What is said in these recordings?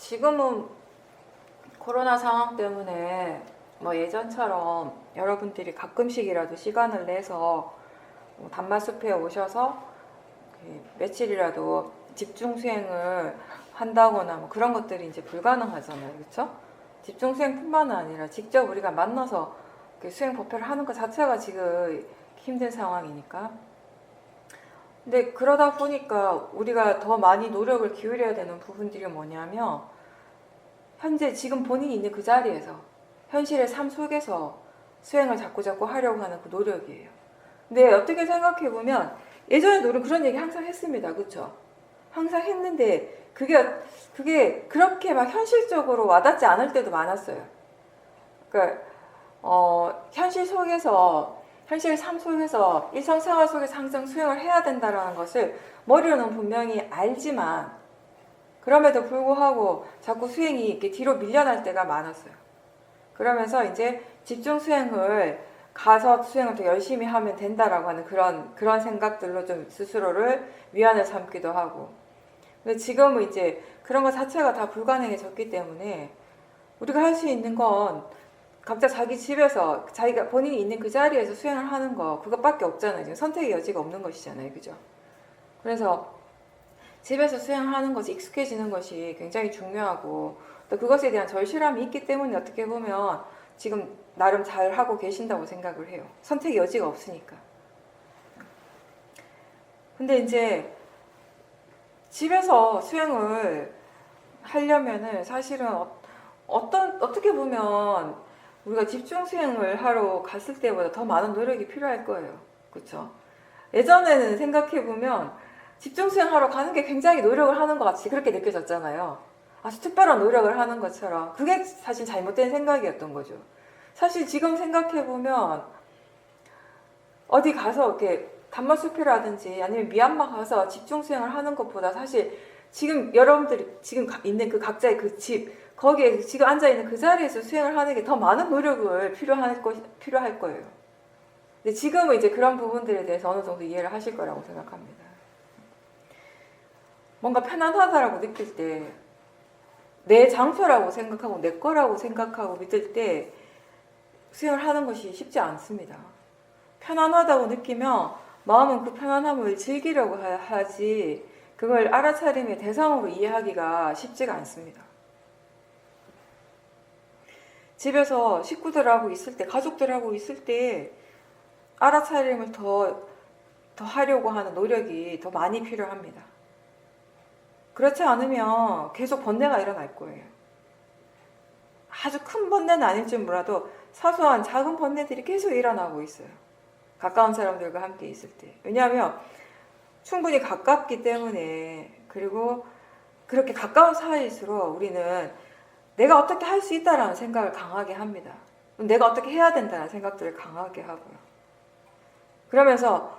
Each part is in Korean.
지금은 코로나 상황 때문에 뭐 예전처럼 여러분들이 가끔씩이라도 시간을 내서 뭐 단마숲에 오셔서 며칠이라도 집중 수행을 한다거나 뭐 그런 것들이 이제 불가능하잖아요. 그렇죠? 집중 수행뿐만 아니라 직접 우리가 만나서 수행 법회를 하는 것 자체가 지금 힘든 상황이니까. 근데 그러다 보니까 우리가 더 많이 노력을 기울여야 되는 부분들이 뭐냐면, 현재 지금 본인이 있는 그 자리에서 현실의 삶 속에서 수행을 자꾸자꾸 하려고 하는 그 노력이에요. 근데 어떻게 생각해보면 예전에도 우리는 그런 얘기 항상 했습니다. 그쵸? 항상 했는데 그게 그렇게 막 현실적으로 와닿지 않을 때도 많았어요. 그러니까 현실 속에서, 현실 삶 속에서, 일상생활 속에서 항상 수행을 해야 된다는 것을 머리로는 분명히 알지만, 그럼에도 불구하고 자꾸 수행이 이렇게 뒤로 밀려날 때가 많았어요. 그러면서 이제 집중 수행을 가서 수행을 더 열심히 하면 된다라고 하는 그런 생각들로 좀 스스로를 위안을 삼기도 하고. 근데 지금은 이제 그런 것 자체가 다 불가능해졌기 때문에 우리가 할 수 있는 건 각자 자기 집에서 자기가 본인이 있는 그 자리에서 수행을 하는 거, 그것밖에 없잖아요. 지금 선택의 여지가 없는 것이잖아요. 그죠? 그래서 집에서 수행하는 것이 익숙해지는 것이 굉장히 중요하고, 또 그것에 대한 절실함이 있기 때문에 어떻게 보면 지금 나름 잘 하고 계신다고 생각을 해요. 선택의 여지가 없으니까. 근데 이제 집에서 수행을 하려면은 사실은 어떻게 보면 우리가 집중 수행을 하러 갔을 때보다 더 많은 노력이 필요할 거예요. 그렇죠? 예전에는 생각해보면 집중 수행하러 가는 게 굉장히 노력을 하는 것 같이 그렇게 느껴졌잖아요. 아주 특별한 노력을 하는 것처럼. 그게 사실 잘못된 생각이었던 거죠. 사실 지금 생각해보면 어디 가서 이렇게 단마숲이라든지 아니면 미얀마 가서 집중 수행을 하는 것보다 사실 지금 여러분들이 지금 있는 그 각자의 그 집, 거기에 지금 앉아있는 그 자리에서 수행을 하는 게 더 많은 노력을 필요할 거예요. 근데 지금은 이제 그런 부분들에 대해서 어느 정도 이해를 하실 거라고 생각합니다. 뭔가 편안하다라고 느낄 때, 내 장소라고 생각하고 내 거라고 생각하고 믿을 때 수행을 하는 것이 쉽지 않습니다. 편안하다고 느끼면 마음은 그 편안함을 즐기려고 하지, 그걸 알아차림의 대상으로 이해하기가 쉽지가 않습니다. 집에서 식구들하고 있을 때, 가족들하고 있을 때 알아차림을 더 하려고 하는 노력이 더 많이 필요합니다. 그렇지 않으면 계속 번뇌가 일어날 거예요. 아주 큰 번뇌는 아닐지 몰라도 사소한 작은 번뇌들이 계속 일어나고 있어요. 가까운 사람들과 함께 있을 때. 왜냐하면 충분히 가깝기 때문에, 그리고 그렇게 가까운 사이일수록 우리는 내가 어떻게 할 수 있다라는 생각을 강하게 합니다. 내가 어떻게 해야 된다는 생각들을 강하게 하고요. 그러면서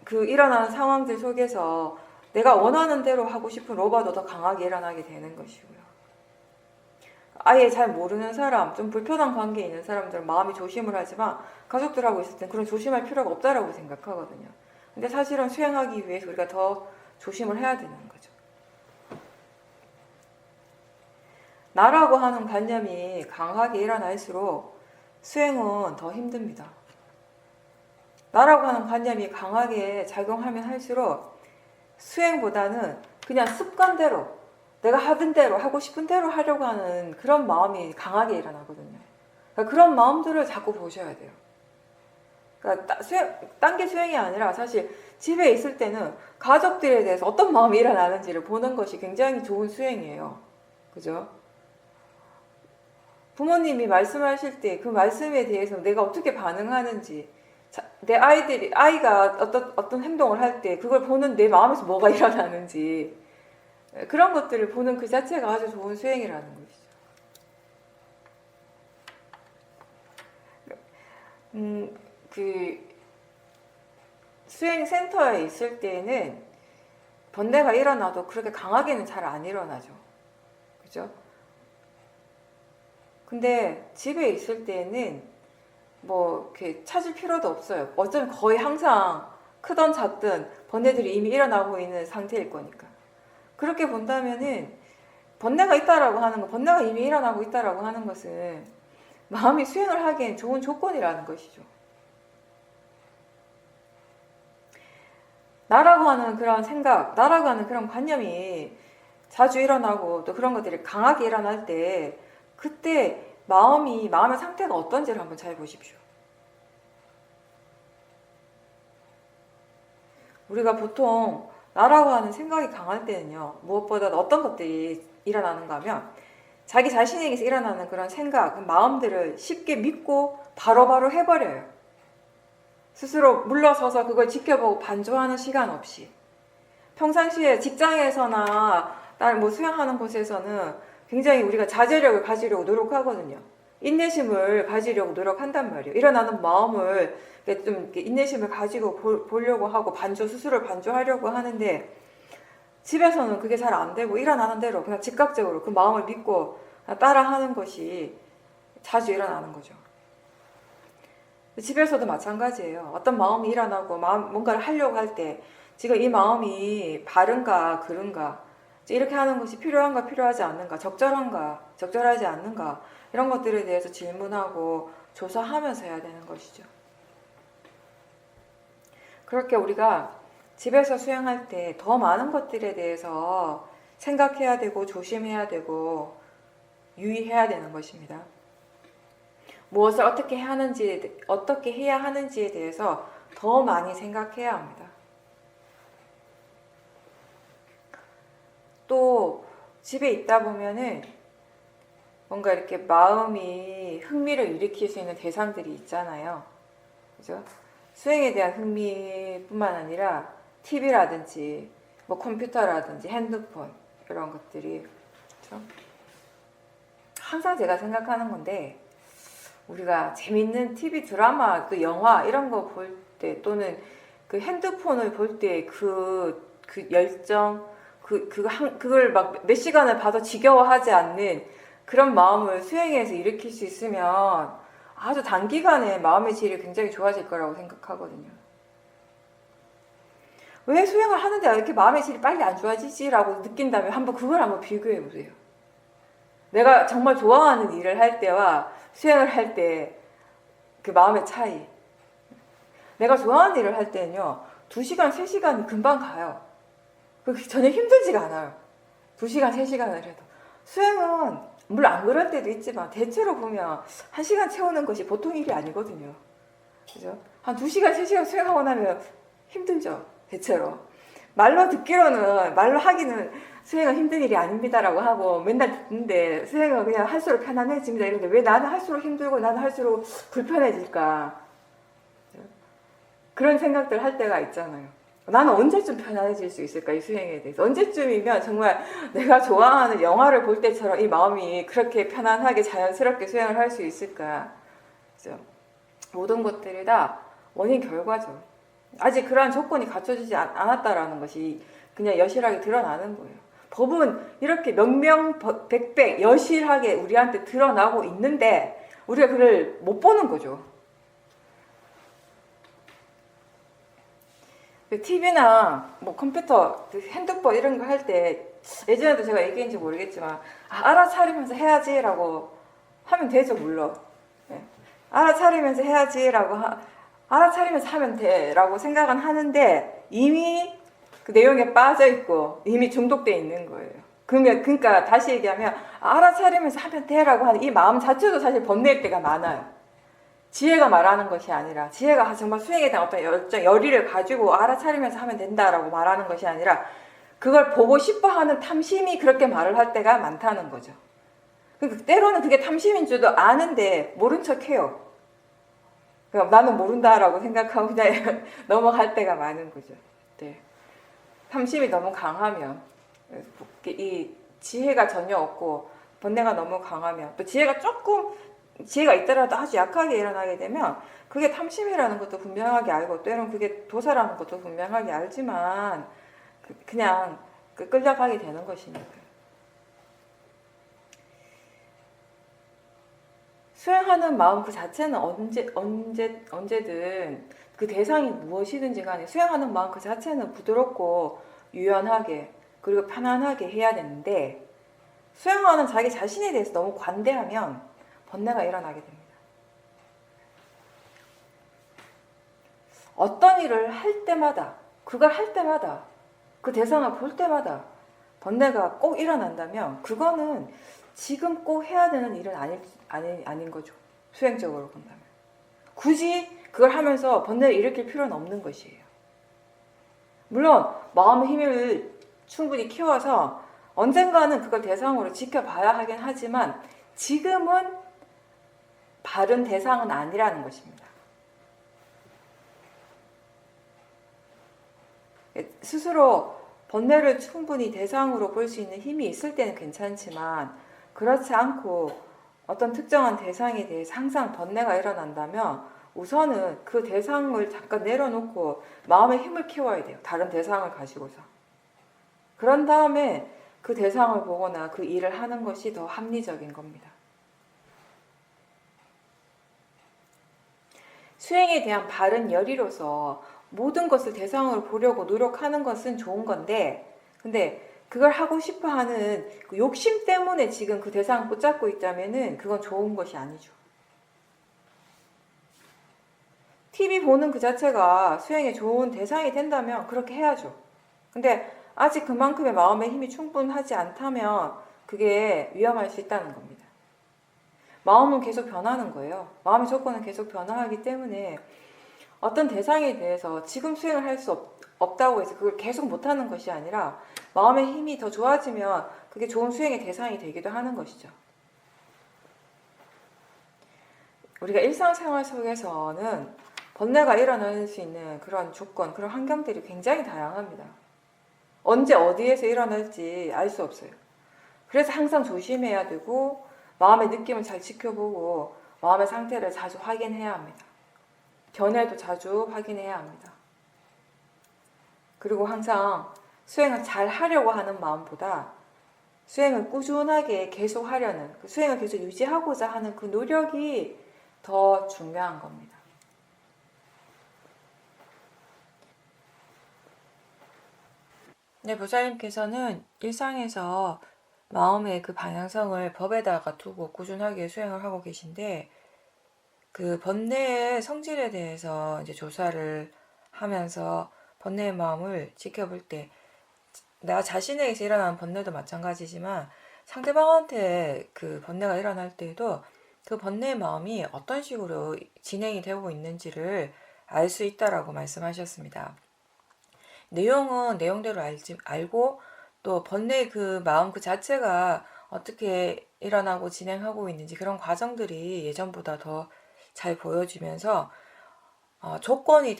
그 일어나는 상황들 속에서 내가 원하는 대로 하고 싶은 로바도 더 강하게 일어나게 되는 것이고요. 아예 잘 모르는 사람, 좀 불편한 관계에 있는 사람들은 마음이 조심을 하지만 가족들하고 있을 땐 그런 조심할 필요가 없다라고 생각하거든요. 근데 사실은 수행하기 위해서 우리가 더 조심을 해야 되는 거죠. 나라고 하는 관념이 강하게 일어날수록 수행은 더 힘듭니다. 나라고 하는 관념이 강하게 작용하면 할수록 수행보다는 그냥 습관대로, 내가 하던 대로, 하고 싶은 대로 하려고 하는 그런 마음이 강하게 일어나거든요. 그러니까 그런 마음들을 자꾸 보셔야 돼요. 그러니까 딴 게 수행이 아니라 사실 집에 있을 때는 가족들에 대해서 어떤 마음이 일어나는지를 보는 것이 굉장히 좋은 수행이에요. 그죠? 부모님이 말씀하실 때 그 말씀에 대해서 내가 어떻게 반응하는지, 내 아이가 어떤 행동을 할 때 그걸 보는 내 마음에서 뭐가 일어나는지, 그런 것들을 보는 그 자체가 아주 좋은 수행이라는 것이죠. 그 수행 센터에 있을 때는 번뇌가 일어나도 그렇게 강하게는 잘 안 일어나죠. 그죠? 근데 집에 있을 때는 뭐 이렇게 찾을 필요도 없어요. 어쩌면 거의 항상 크던 작든 번뇌들이 이미 일어나고 있는 상태일 거니까. 그렇게 본다면은 번뇌가 있다라고 하는 거, 번뇌가 이미 일어나고 있다라고 하는 것은 마음이 수행을 하기엔 좋은 조건이라는 것이죠. 나라고 하는 그런 생각, 나라고 하는 그런 관념이 자주 일어나고 또 그런 것들이 강하게 일어날 때 그때 마음의 상태가 어떤지를 한번 잘 보십시오. 우리가 보통 나라고 하는 생각이 강할 때는요, 무엇보다 어떤 것들이 일어나는가 하면 자기 자신에게서 일어나는 그런 생각, 마음들을 쉽게 믿고 바로바로 해버려요. 스스로 물러서서 그걸 지켜보고 반조하는 시간 없이. 평상시에 직장에서나 다른 뭐 수행하는 곳에서는 굉장히 우리가 자제력을 가지려고 노력하거든요. 인내심을 가지려고 노력한단 말이에요. 일어나는 마음을 좀 이렇게 인내심을 가지고 보려고 하고 스스로를 반조하려고 하는데 집에서는 그게 잘 안 되고 일어나는 대로 그냥 즉각적으로 그 마음을 믿고 따라하는 것이 자주 일어나는 거죠. 집에서도 마찬가지예요. 어떤 마음이 일어나고 뭔가를 하려고 할 때 지금 이 마음이 바른가 그른가 이렇게 하는 것이 필요한가 필요하지 않는가 적절한가 적절하지 않는가 이런 것들에 대해서 질문하고 조사하면서 해야 되는 것이죠. 그렇게 우리가 집에서 수행할 때 더 많은 것들에 대해서 생각해야 되고 조심해야 되고 유의해야 되는 것입니다. 무엇을 어떻게 해야 하는지에 대해서 더 많이 생각해야 합니다. 또 집에 있다 보면은 뭔가 이렇게 마음이 흥미를 일으킬 수 있는 대상들이 있잖아요. 그죠? 수행에 대한 흥미뿐만 아니라 TV라든지 뭐 컴퓨터라든지 핸드폰 이런 것들이 그렇죠? 항상 제가 생각하는 건데 우리가 재밌는 TV 드라마, 그 영화 이런 거 볼 때 또는 그 핸드폰을 볼 때 그 열정 그걸 막 몇 시간을 봐도 지겨워하지 않는 그런 마음을 수행해서 일으킬 수 있으면 아주 단기간에 마음의 질이 굉장히 좋아질 거라고 생각하거든요. 왜 수행을 하는데 이렇게 마음의 질이 빨리 안 좋아지지라고 느낀다면 그걸 한번 비교해 보세요. 내가 정말 좋아하는 일을 할 때와 수행을 할 때 그 마음의 차이. 내가 좋아하는 일을 할 때는요 2시간, 3시간이 금방 가요. 전혀 힘들지가 않아요. 2시간, 3시간을 해도. 수행은 물론 안 그럴 때도 있지만 대체로 보면 1시간 채우는 것이 보통 일이 아니거든요. 그죠? 한 2시간, 3시간 수행하고 나면 힘들죠. 대체로. 말로 하기는 수행은 힘든 일이 아닙니다라고 하고 맨날 듣는데 수행은 그냥 할수록 편안해집니다. 이런데 왜 나는 할수록 힘들고 나는 할수록 불편해질까? 그런 생각들 할 때가 있잖아요. 나는 언제쯤 편안해질 수 있을까? 이 수행에 대해서. 언제쯤이면 정말 내가 좋아하는 영화를 볼 때처럼 이 마음이 그렇게 편안하게 자연스럽게 수행을 할 수 있을까? 그죠? 모든 것들이 다 원인 결과죠. 아직 그러한 조건이 갖춰지지 않았다라는 것이 그냥 여실하게 드러나는 거예요. 법은 이렇게 명명백백 여실하게 우리한테 드러나고 있는데 우리가 그걸 못 보는 거죠. TV나 뭐 컴퓨터, 핸드폰 이런 거 할 때 예전에도 제가 얘기했는지 모르겠지만 알아차리면서 해야지라고 하면 되죠. 물론 알아차리면서 해야지라고 알아차리면서 하면 돼라고 생각은 하는데 이미 그 내용에 빠져 있고 이미 중독돼 있는 거예요. 그러니까 다시 얘기하면 알아차리면서 하면 돼라고 하는 이 마음 자체도 사실 번뇌일 때가 많아요. 지혜가 말하는 것이 아니라 지혜가 정말 수행에 대한 어떤 열의를 가지고 알아차리면서 하면 된다라고 말하는 것이 아니라 그걸 보고 싶어하는 탐심이 그렇게 말을 할 때가 많다는 거죠. 때로는 그게 탐심인 줄도 아는데 모른 척해요. 나는 모른다라고 생각하고 그냥 넘어갈 때가 많은 거죠. 네. 탐심이 너무 강하면 이 지혜가 전혀 없고 번뇌가 너무 강하면 또 지혜가 있더라도 아주 약하게 일어나게 되면 그게 탐심이라는 것도 분명하게 알고 때로는 그게 도사라는 것도 분명하게 알지만 그냥 끌려가게 되는 것이니까요. 수행하는 마음 그 자체는 언제든 그 대상이 무엇이든지 간에 수행하는 마음 그 자체는 부드럽고 유연하게 그리고 편안하게 해야 되는데 수행하는 자기 자신에 대해서 너무 관대하면 번뇌가 일어나게 됩니다. 어떤 일을 할 때마다, 그걸 할 때마다, 그 대상을 볼 때마다 번뇌가 꼭 일어난다면 그거는 지금 꼭 해야 되는 일은 아닌 거죠. 수행적으로 본다면. 굳이 그걸 하면서 번뇌를 일으킬 필요는 없는 것이에요. 물론 마음의 힘을 충분히 키워서 언젠가는 그걸 대상으로 지켜봐야 하긴 하지만 지금은 바른 대상은 아니라는 것입니다. 스스로 번뇌를 충분히 대상으로 볼 수 있는 힘이 있을 때는 괜찮지만 그렇지 않고 어떤 특정한 대상에 대해서 항상 번뇌가 일어난다면 우선은 그 대상을 잠깐 내려놓고 마음의 힘을 키워야 돼요. 다른 대상을 가지고서. 그런 다음에 그 대상을 보거나 그 일을 하는 것이 더 합리적인 겁니다. 수행에 대한 바른 열의로서 모든 것을 대상으로 보려고 노력하는 것은 좋은 건데, 근데 그걸 하고 싶어 하는 그 욕심 때문에 지금 그 대상을 붙잡고 있다면은 그건 좋은 것이 아니죠. TV 보는 그 자체가 수행에 좋은 대상이 된다면 그렇게 해야죠. 근데 아직 그만큼의 마음의 힘이 충분하지 않다면 그게 위험할 수 있다는 겁니다. 마음은 계속 변하는 거예요. 마음의 조건은 계속 변화하기 때문에 어떤 대상에 대해서 지금 수행을 할 수 없다고 해서 그걸 계속 못하는 것이 아니라 마음의 힘이 더 좋아지면 그게 좋은 수행의 대상이 되기도 하는 것이죠. 우리가 일상생활 속에서는 번뇌가 일어날 수 있는 그런 조건, 그런 환경들이 굉장히 다양합니다. 언제 어디에서 일어날지 알 수 없어요. 그래서 항상 조심해야 되고 마음의 느낌을 잘 지켜보고 마음의 상태를 자주 확인해야 합니다. 변해도 자주 확인해야 합니다. 그리고 항상 수행을 잘 하려고 하는 마음보다 수행을 꾸준하게 계속 하려는, 수행을 계속 유지하고자 하는 그 노력이 더 중요한 겁니다. 네, 보살님께서는 일상에서 마음의 그 방향성을 법에다가 두고 꾸준하게 수행을 하고 계신데, 그 번뇌의 성질에 대해서 이제 조사를 하면서 번뇌의 마음을 지켜볼 때, 나 자신에게서 일어나는 번뇌도 마찬가지지만 상대방한테 그 번뇌가 일어날 때에도 그 번뇌의 마음이 어떤 식으로 진행이 되고 있는지를 알 수 있다라고 말씀하셨습니다. 내용은 내용대로 알고 또 번뇌의 그 마음 그 자체가 어떻게 일어나고 진행하고 있는지 그런 과정들이 예전보다 더 잘 보여지면서 조건이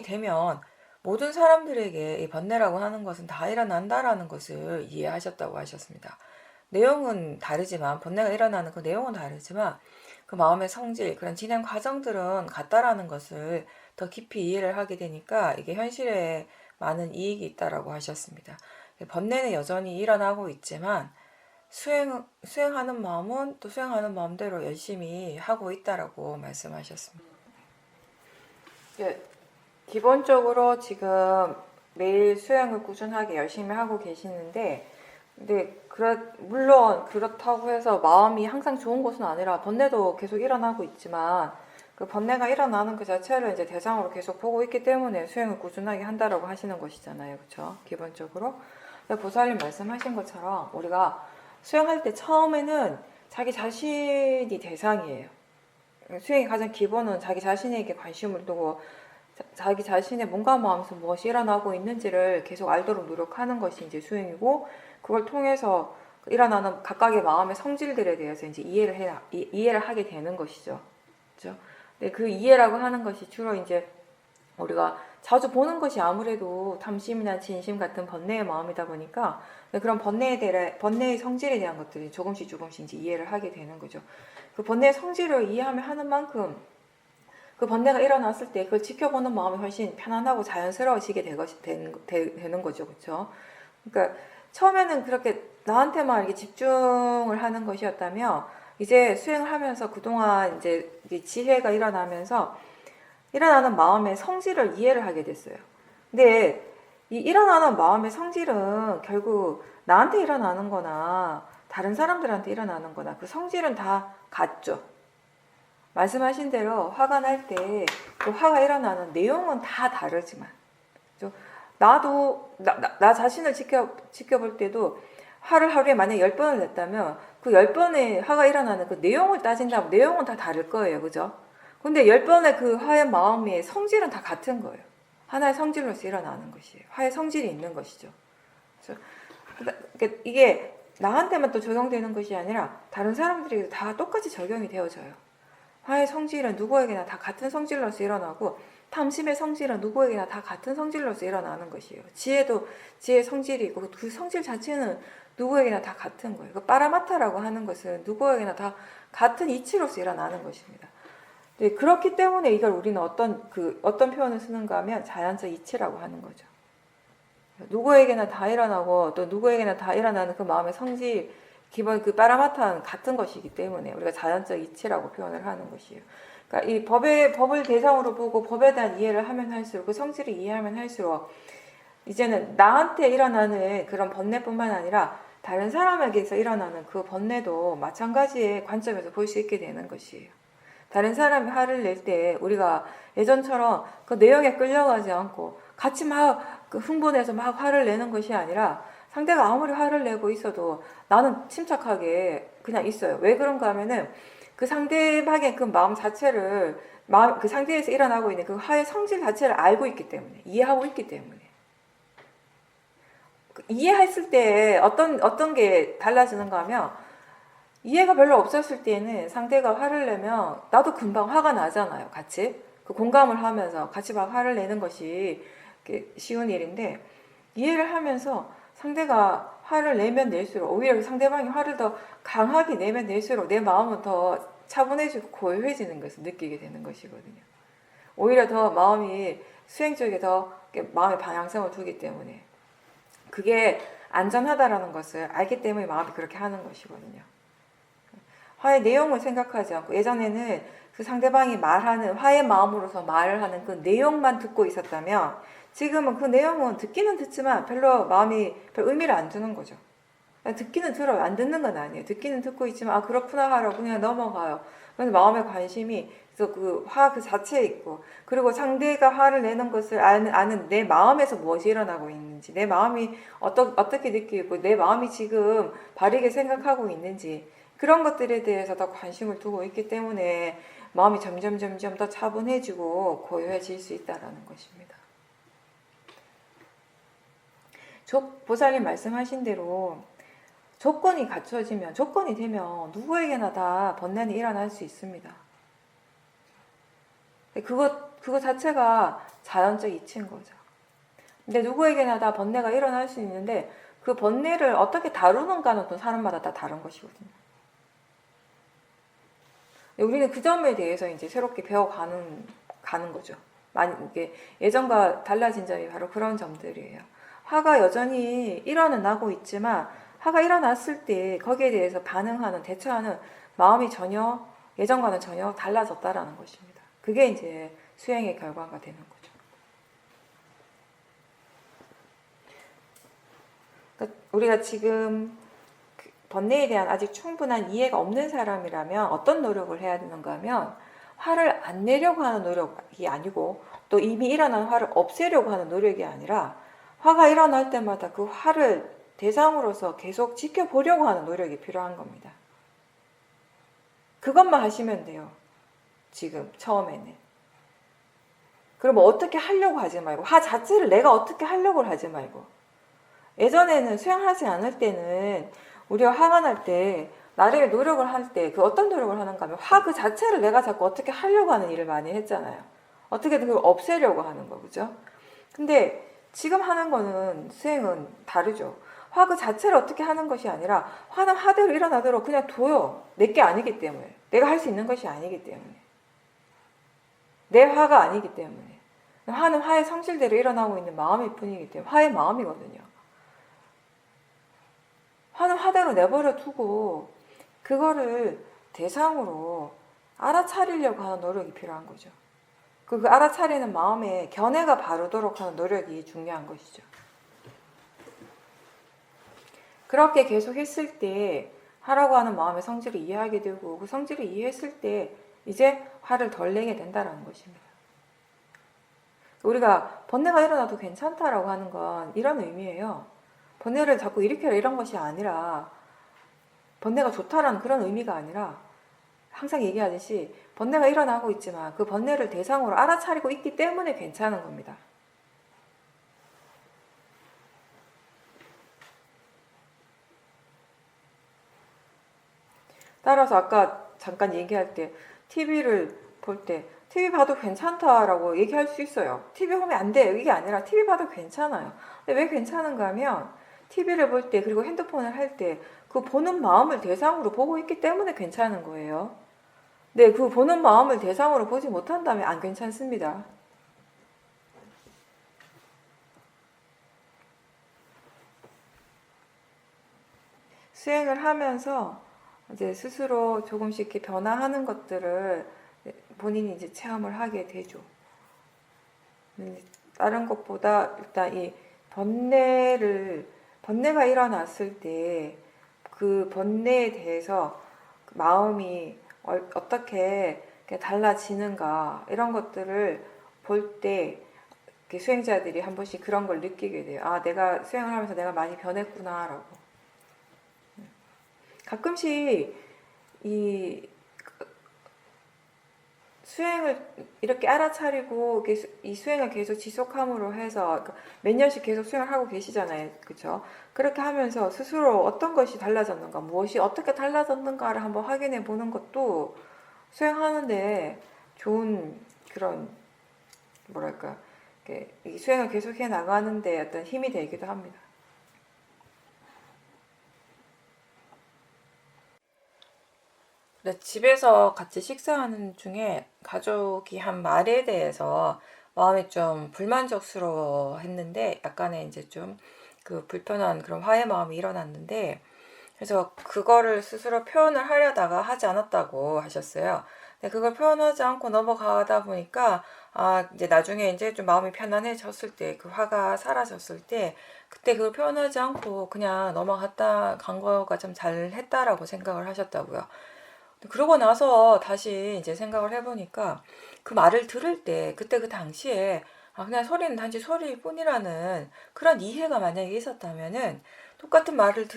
되면 모든 사람들에게 이 번뇌라고 하는 것은 다 일어난다라는 것을 이해하셨다고 하셨습니다. 내용은 다르지만 번뇌가 일어나는 그 내용은 다르지만 그 마음의 성질, 그런 진행 과정들은 같다라는 것을 더 깊이 이해를 하게 되니까 이게 현실에 많은 이익이 있다라고 하셨습니다. 번뇌는 여전히 일어나고 있지만 수행하는 마음은 또 수행하는 마음대로 열심히 하고 있다라고 말씀하셨습니다. 예, 기본적으로 지금 매일 수행을 꾸준하게 열심히 하고 계시는데, 근데 물론 그렇다고 해서 마음이 항상 좋은 것은 아니라 번뇌도 계속 일어나고 있지만 그 번뇌가 일어나는 그 자체를 이제 대상으로 계속 보고 있기 때문에 수행을 꾸준하게 한다라고 하시는 것이잖아요, 그렇죠? 기본적으로. 보살님 말씀하신 것처럼 우리가 수행할 때 처음에는 자기 자신이 대상이에요. 수행의 가장 기본은 자기 자신에게 관심을 두고 자기 자신의 몸과 마음에서 무엇이 일어나고 있는지를 계속 알도록 노력하는 것이 이제 수행이고, 그걸 통해서 일어나는 각각의 마음의 성질들에 대해서 이제 이해를 하게 되는 것이죠. 그렇죠? 근데 그 이해라고 하는 것이 주로 이제 우리가 자주 보는 것이 아무래도 탐심이나 진심 같은 번뇌의 마음이다 보니까 그런 번뇌의 성질에 대한 것들이 조금씩 이제 이해를 하게 되는 거죠. 그 번뇌의 성질을 이해하면 하는 만큼 그 번뇌가 일어났을 때 그걸 지켜보는 마음이 훨씬 편안하고 자연스러워지게 되는 거죠. 그렇죠? 그러니까 처음에는 그렇게 나한테만 이렇게 집중을 하는 것이었다면 이제 수행을 하면서 그동안 이제 지혜가 일어나면서 일어나는 마음의 성질을 이해를 하게 됐어요. 근데 이 일어나는 마음의 성질은 결국 나한테 일어나는 거나 다른 사람들한테 일어나는 거나 그 성질은 다 같죠. 말씀하신 대로 화가 날 때 그 화가 일어나는 내용은 다 다르지만 나도 나 자신을 지켜볼 때도 화를 하루에 만약에 10번을 냈다면 그 10번의 화가 일어나는 그 내용을 따진다면 내용은 다 다를 거예요. 그죠? 근데 10번의 그 화의 마음의 성질은 다 같은 거예요. 하나의 성질로서 일어나는 것이에요. 화의 성질이 있는 것이죠. 그러니까 이게 나한테만 또 적용되는 것이 아니라 다른 사람들에게도 다 똑같이 적용이 되어져요. 화의 성질은 누구에게나 다 같은 성질로서 일어나고 탐심의 성질은 누구에게나 다 같은 성질로서 일어나는 것이에요. 지혜도 지혜의 성질이 있고 그 성질 자체는 누구에게나 다 같은 거예요. 그 빠라마타라고 하는 것은 누구에게나 다 같은 이치로서 일어나는 것입니다. 네, 그렇기 때문에 이걸 우리는 어떤 표현을 쓰는가 하면 자연적 이치라고 하는 거죠. 누구에게나 다 일어나고 또 누구에게나 다 일어나는 그 마음의 성질, 기본 그 빠라마타는 같은 것이기 때문에 우리가 자연적 이치라고 표현을 하는 것이에요. 그러니까 이 법을 대상으로 보고 법에 대한 이해를 하면 할수록 그 성질을 이해하면 할수록 이제는 나한테 일어나는 그런 번뇌뿐만 아니라 다른 사람에게서 일어나는 그 번뇌도 마찬가지의 관점에서 볼 수 있게 되는 것이에요. 다른 사람이 화를 낼 때 우리가 예전처럼 그 내용에 끌려가지 않고 같이 막 그 흥분해서 막 화를 내는 것이 아니라 상대가 아무리 화를 내고 있어도 나는 침착하게 그냥 있어요. 왜 그런가 하면은 그 상대방의 그 마음 자체를 그 상대에서 일어나고 있는 그 화의 성질 자체를 알고 있기 때문에, 이해하고 있기 때문에. 이해했을 때 어떤 게 달라지는가 하면 이해가 별로 없었을 때는 상대가 화를 내면 나도 금방 화가 나잖아요. 같이 그 공감을 하면서 같이 막 화를 내는 것이 쉬운 일인데 이해를 하면서 상대가 화를 내면 낼수록 오히려 상대방이 화를 더 강하게 내면 낼수록 내 마음은 더 차분해지고 고요해지는 것을 느끼게 되는 것이거든요. 오히려 더 마음이 수행 쪽에 더 마음의 방향성을 두기 때문에 그게 안전하다라는 것을 알기 때문에 마음이 그렇게 하는 것이거든요. 화의 내용을 생각하지 않고 예전에는 그 상대방이 말하는 화의 마음으로서 말을 하는 그 내용만 듣고 있었다면 지금은 그 내용은 듣기는 듣지만 별로 마음이 별 의미를 안 두는 거죠. 듣기는 들어요. 안 듣는 건 아니에요. 듣기는 듣고 있지만 아 그렇구나 하라고 그냥 넘어가요. 그래서 마음의 관심이 그래서 그 화 그 자체에 있고 그리고 상대가 화를 내는 것을 아는 내 마음에서 무엇이 일어나고 있는지 내 마음이 어떻게 느끼고 내 마음이 지금 바르게 생각하고 있는지 그런 것들에 대해서 더 관심을 두고 있기 때문에 마음이 점점 더 차분해지고 고요해질 수 있다는 것입니다. 보살님 말씀하신 대로 조건이 갖춰지면 조건이 되면 누구에게나 다 번뇌는 일어날 수 있습니다. 그거 자체가 자연적 이치인 거죠. 근데 누구에게나 다 번뇌가 일어날 수 있는데 그 번뇌를 어떻게 다루는가는 또 사람마다 다 다른 것이거든요. 우리는 그 점에 대해서 이제 새롭게 배워가는 거죠. 이게 예전과 달라진 점이 바로 그런 점들이에요. 화가 여전히 일어는 나고 있지만 화가 일어났을 때 거기에 대해서 반응하는 대처하는 마음이 전혀 예전과는 전혀 달라졌다라는 것입니다. 그게 이제 수행의 결과가 되는 거죠. 그러니까 우리가 지금 번뇌에 대한 아직 충분한 이해가 없는 사람이라면 어떤 노력을 해야 되는가 하면 화를 안 내려고 하는 노력이 아니고 또 이미 일어난 화를 없애려고 하는 노력이 아니라 화가 일어날 때마다 그 화를 대상으로서 계속 지켜보려고 하는 노력이 필요한 겁니다. 그것만 하시면 돼요. 지금 처음에는. 그럼 어떻게 하려고 하지 말고 화 자체를 내가 어떻게 하려고 하지 말고 예전에는 수행하지 않을 때는 우리가 화가 날 때 나름의 노력을 할 때 그 어떤 노력을 하는가 하면 화 그 자체를 내가 자꾸 어떻게 하려고 하는 일을 많이 했잖아요. 어떻게든 그걸 없애려고 하는 거 그죠? 근데 지금 하는 거는 수행은 다르죠. 화 그 자체를 어떻게 하는 것이 아니라 화는 화대로 일어나도록 그냥 둬요. 내게 아니기 때문에. 내가 할 수 있는 것이 아니기 때문에. 내 화가 아니기 때문에. 화는 화의 성질대로 일어나고 있는 마음일 뿐이기 때문에 화의 마음이거든요. 화는 화대로 내버려 두고 그거를 대상으로 알아차리려고 하는 노력이 필요한 거죠. 그 알아차리는 마음에 견해가 바르도록 하는 노력이 중요한 것이죠. 그렇게 계속 했을 때 하라고 하는 마음의 성질을 이해하게 되고 그 성질을 이해했을 때 이제 화를 덜 내게 된다는 것입니다. 우리가 번뇌가 일어나도 괜찮다라고 하는 건 이런 의미예요. 번뇌를 자꾸 일으켜라 이런 것이 아니라 번뇌가 좋다라는 그런 의미가 아니라 항상 얘기하듯이 번뇌가 일어나고 있지만 그 번뇌를 대상으로 알아차리고 있기 때문에 괜찮은 겁니다. 따라서 아까 잠깐 얘기할 때 TV를 볼 때 TV 봐도 괜찮다라고 얘기할 수 있어요. TV 보면 안 돼요. 이게 아니라 TV 봐도 괜찮아요. 근데 왜 괜찮은가 하면 TV를 볼 때 그리고 핸드폰을 할 때 그 보는 마음을 대상으로 보고 있기 때문에 괜찮은 거예요. 네, 그 보는 마음을 대상으로 보지 못한다면 안 괜찮습니다. 수행을 하면서 이제 스스로 조금씩 이렇게 변화하는 것들을 본인이 이제 체험을 하게 되죠. 다른 것보다 일단 이 번뇌가 일어났을 때 그 번뇌에 대해서 마음이 어떻게 달라지는가 이런 것들을 볼 때 수행자들이 한 번씩 그런 걸 느끼게 돼요. 아, 내가 수행을 하면서 내가 많이 변했구나라고. 가끔씩 이 수행을 이렇게 알아차리고 이 수행을 계속 지속함으로 해서 몇 년씩 계속 수행을 하고 계시잖아요. 그렇죠? 그렇게 하면서 스스로 어떤 것이 달라졌는가, 무엇이 어떻게 달라졌는가를 한번 확인해 보는 것도 수행하는데 좋은 그런 뭐랄까 이 수행을 계속해 나가는데 어떤 힘이 되기도 합니다. 집에서 같이 식사하는 중에 가족이 한 말에 대해서 마음이 좀 불만족스러워 했는데 약간의 이제 좀 그 불편한 그런 화해 마음이 일어났는데 그래서 그거를 스스로 표현을 하려다가 하지 않았다고 하셨어요. 근데 그걸 표현하지 않고 넘어가다 보니까 이제 나중에 이제 좀 마음이 편안해졌을 때 그 화가 사라졌을 때 그때 그걸 표현하지 않고 그냥 넘어갔다 간 거가 좀 잘했다라고 생각을 하셨다고요. 그러고 나서 다시 이제 생각을 해보니까 그 말을 들을 때 그때 그 당시에 그냥 소리는 단지 소리일 뿐이라는 그런 이해가 만약에 있었다면은 똑같은 말을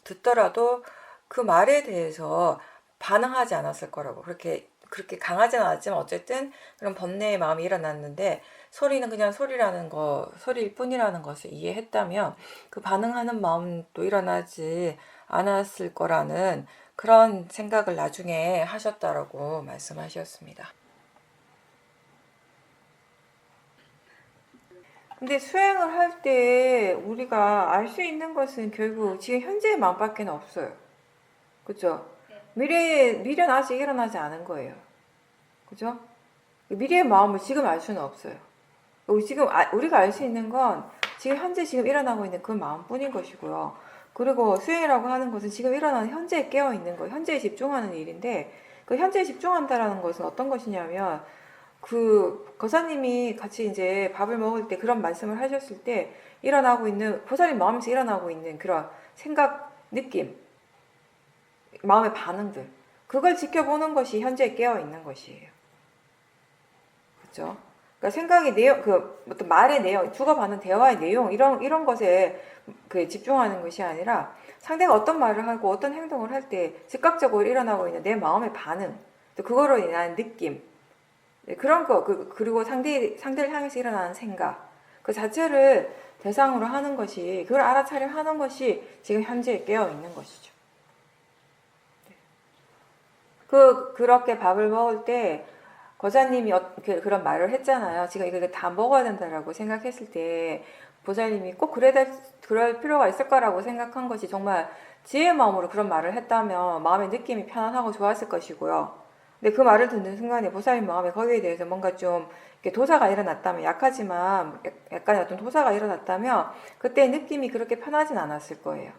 듣더라도 그 말에 대해서 반응하지 않았을 거라고. 그렇게 강하지는 않았지만 어쨌든 그런 번뇌의 마음이 일어났는데 소리는 그냥 소리일 뿐이라는 것을 이해했다면 그 반응하는 마음도 일어나지 않았을 거라는 그런 생각을 나중에 하셨다라고 말씀하셨습니다. 근데 수행을 할 때 우리가 알 수 있는 것은 결국 지금 현재의 마음밖에 없어요. 그죠? 미래는 아직 일어나지 않은 거예요. 그죠? 미래의 마음을 지금 알 수는 없어요. 우리가 알 수 있는 건 지금 현재 지금 일어나고 있는 그 마음뿐인 것이고요. 그리고 수행이라고 하는 것은 지금 일어나는 현재에 깨어 있는 거, 현재에 집중하는 일인데 그 현재에 집중한다라는 것은 어떤 것이냐면 그 거사님이 같이 이제 밥을 먹을 때 그런 말씀을 하셨을 때 일어나고 있는 보살님 마음에서 일어나고 있는 그런 생각, 느낌, 마음의 반응들 그걸 지켜보는 것이 현재에 깨어 있는 것이에요. 그렇죠? 그러니까 생각의 내용, 어떤 말의 내용, 주고받는 대화의 내용 이런 것에 집중하는 것이 아니라 상대가 어떤 말을 하고 어떤 행동을 할 때 즉각적으로 일어나고 있는 내 마음의 반응, 또 그거로 인한 느낌, 그런 거 그리고 상대를 향해서 일어나는 생각 그 자체를 대상으로 하는 것이 그걸 알아차려 하는 것이 지금 현재에 깨어 있는 것이죠. 그렇게 밥을 먹을 때 거자님이 그런 말을 했잖아요. 지금 이거 다 먹어야 된다라고 생각했을 때 보살님이 꼭 그럴 필요가 있을 거라고 생각한 것이 정말 지혜의 마음으로 그런 말을 했다면 마음의 느낌이 편안하고 좋았을 것이고요. 근데 그 말을 듣는 순간에 보살님 마음에 거기에 대해서 뭔가 좀 도사가 일어났다면 약하지만 약간의 어떤 도사가 일어났다면 그때 느낌이 그렇게 편하진 않았을 거예요.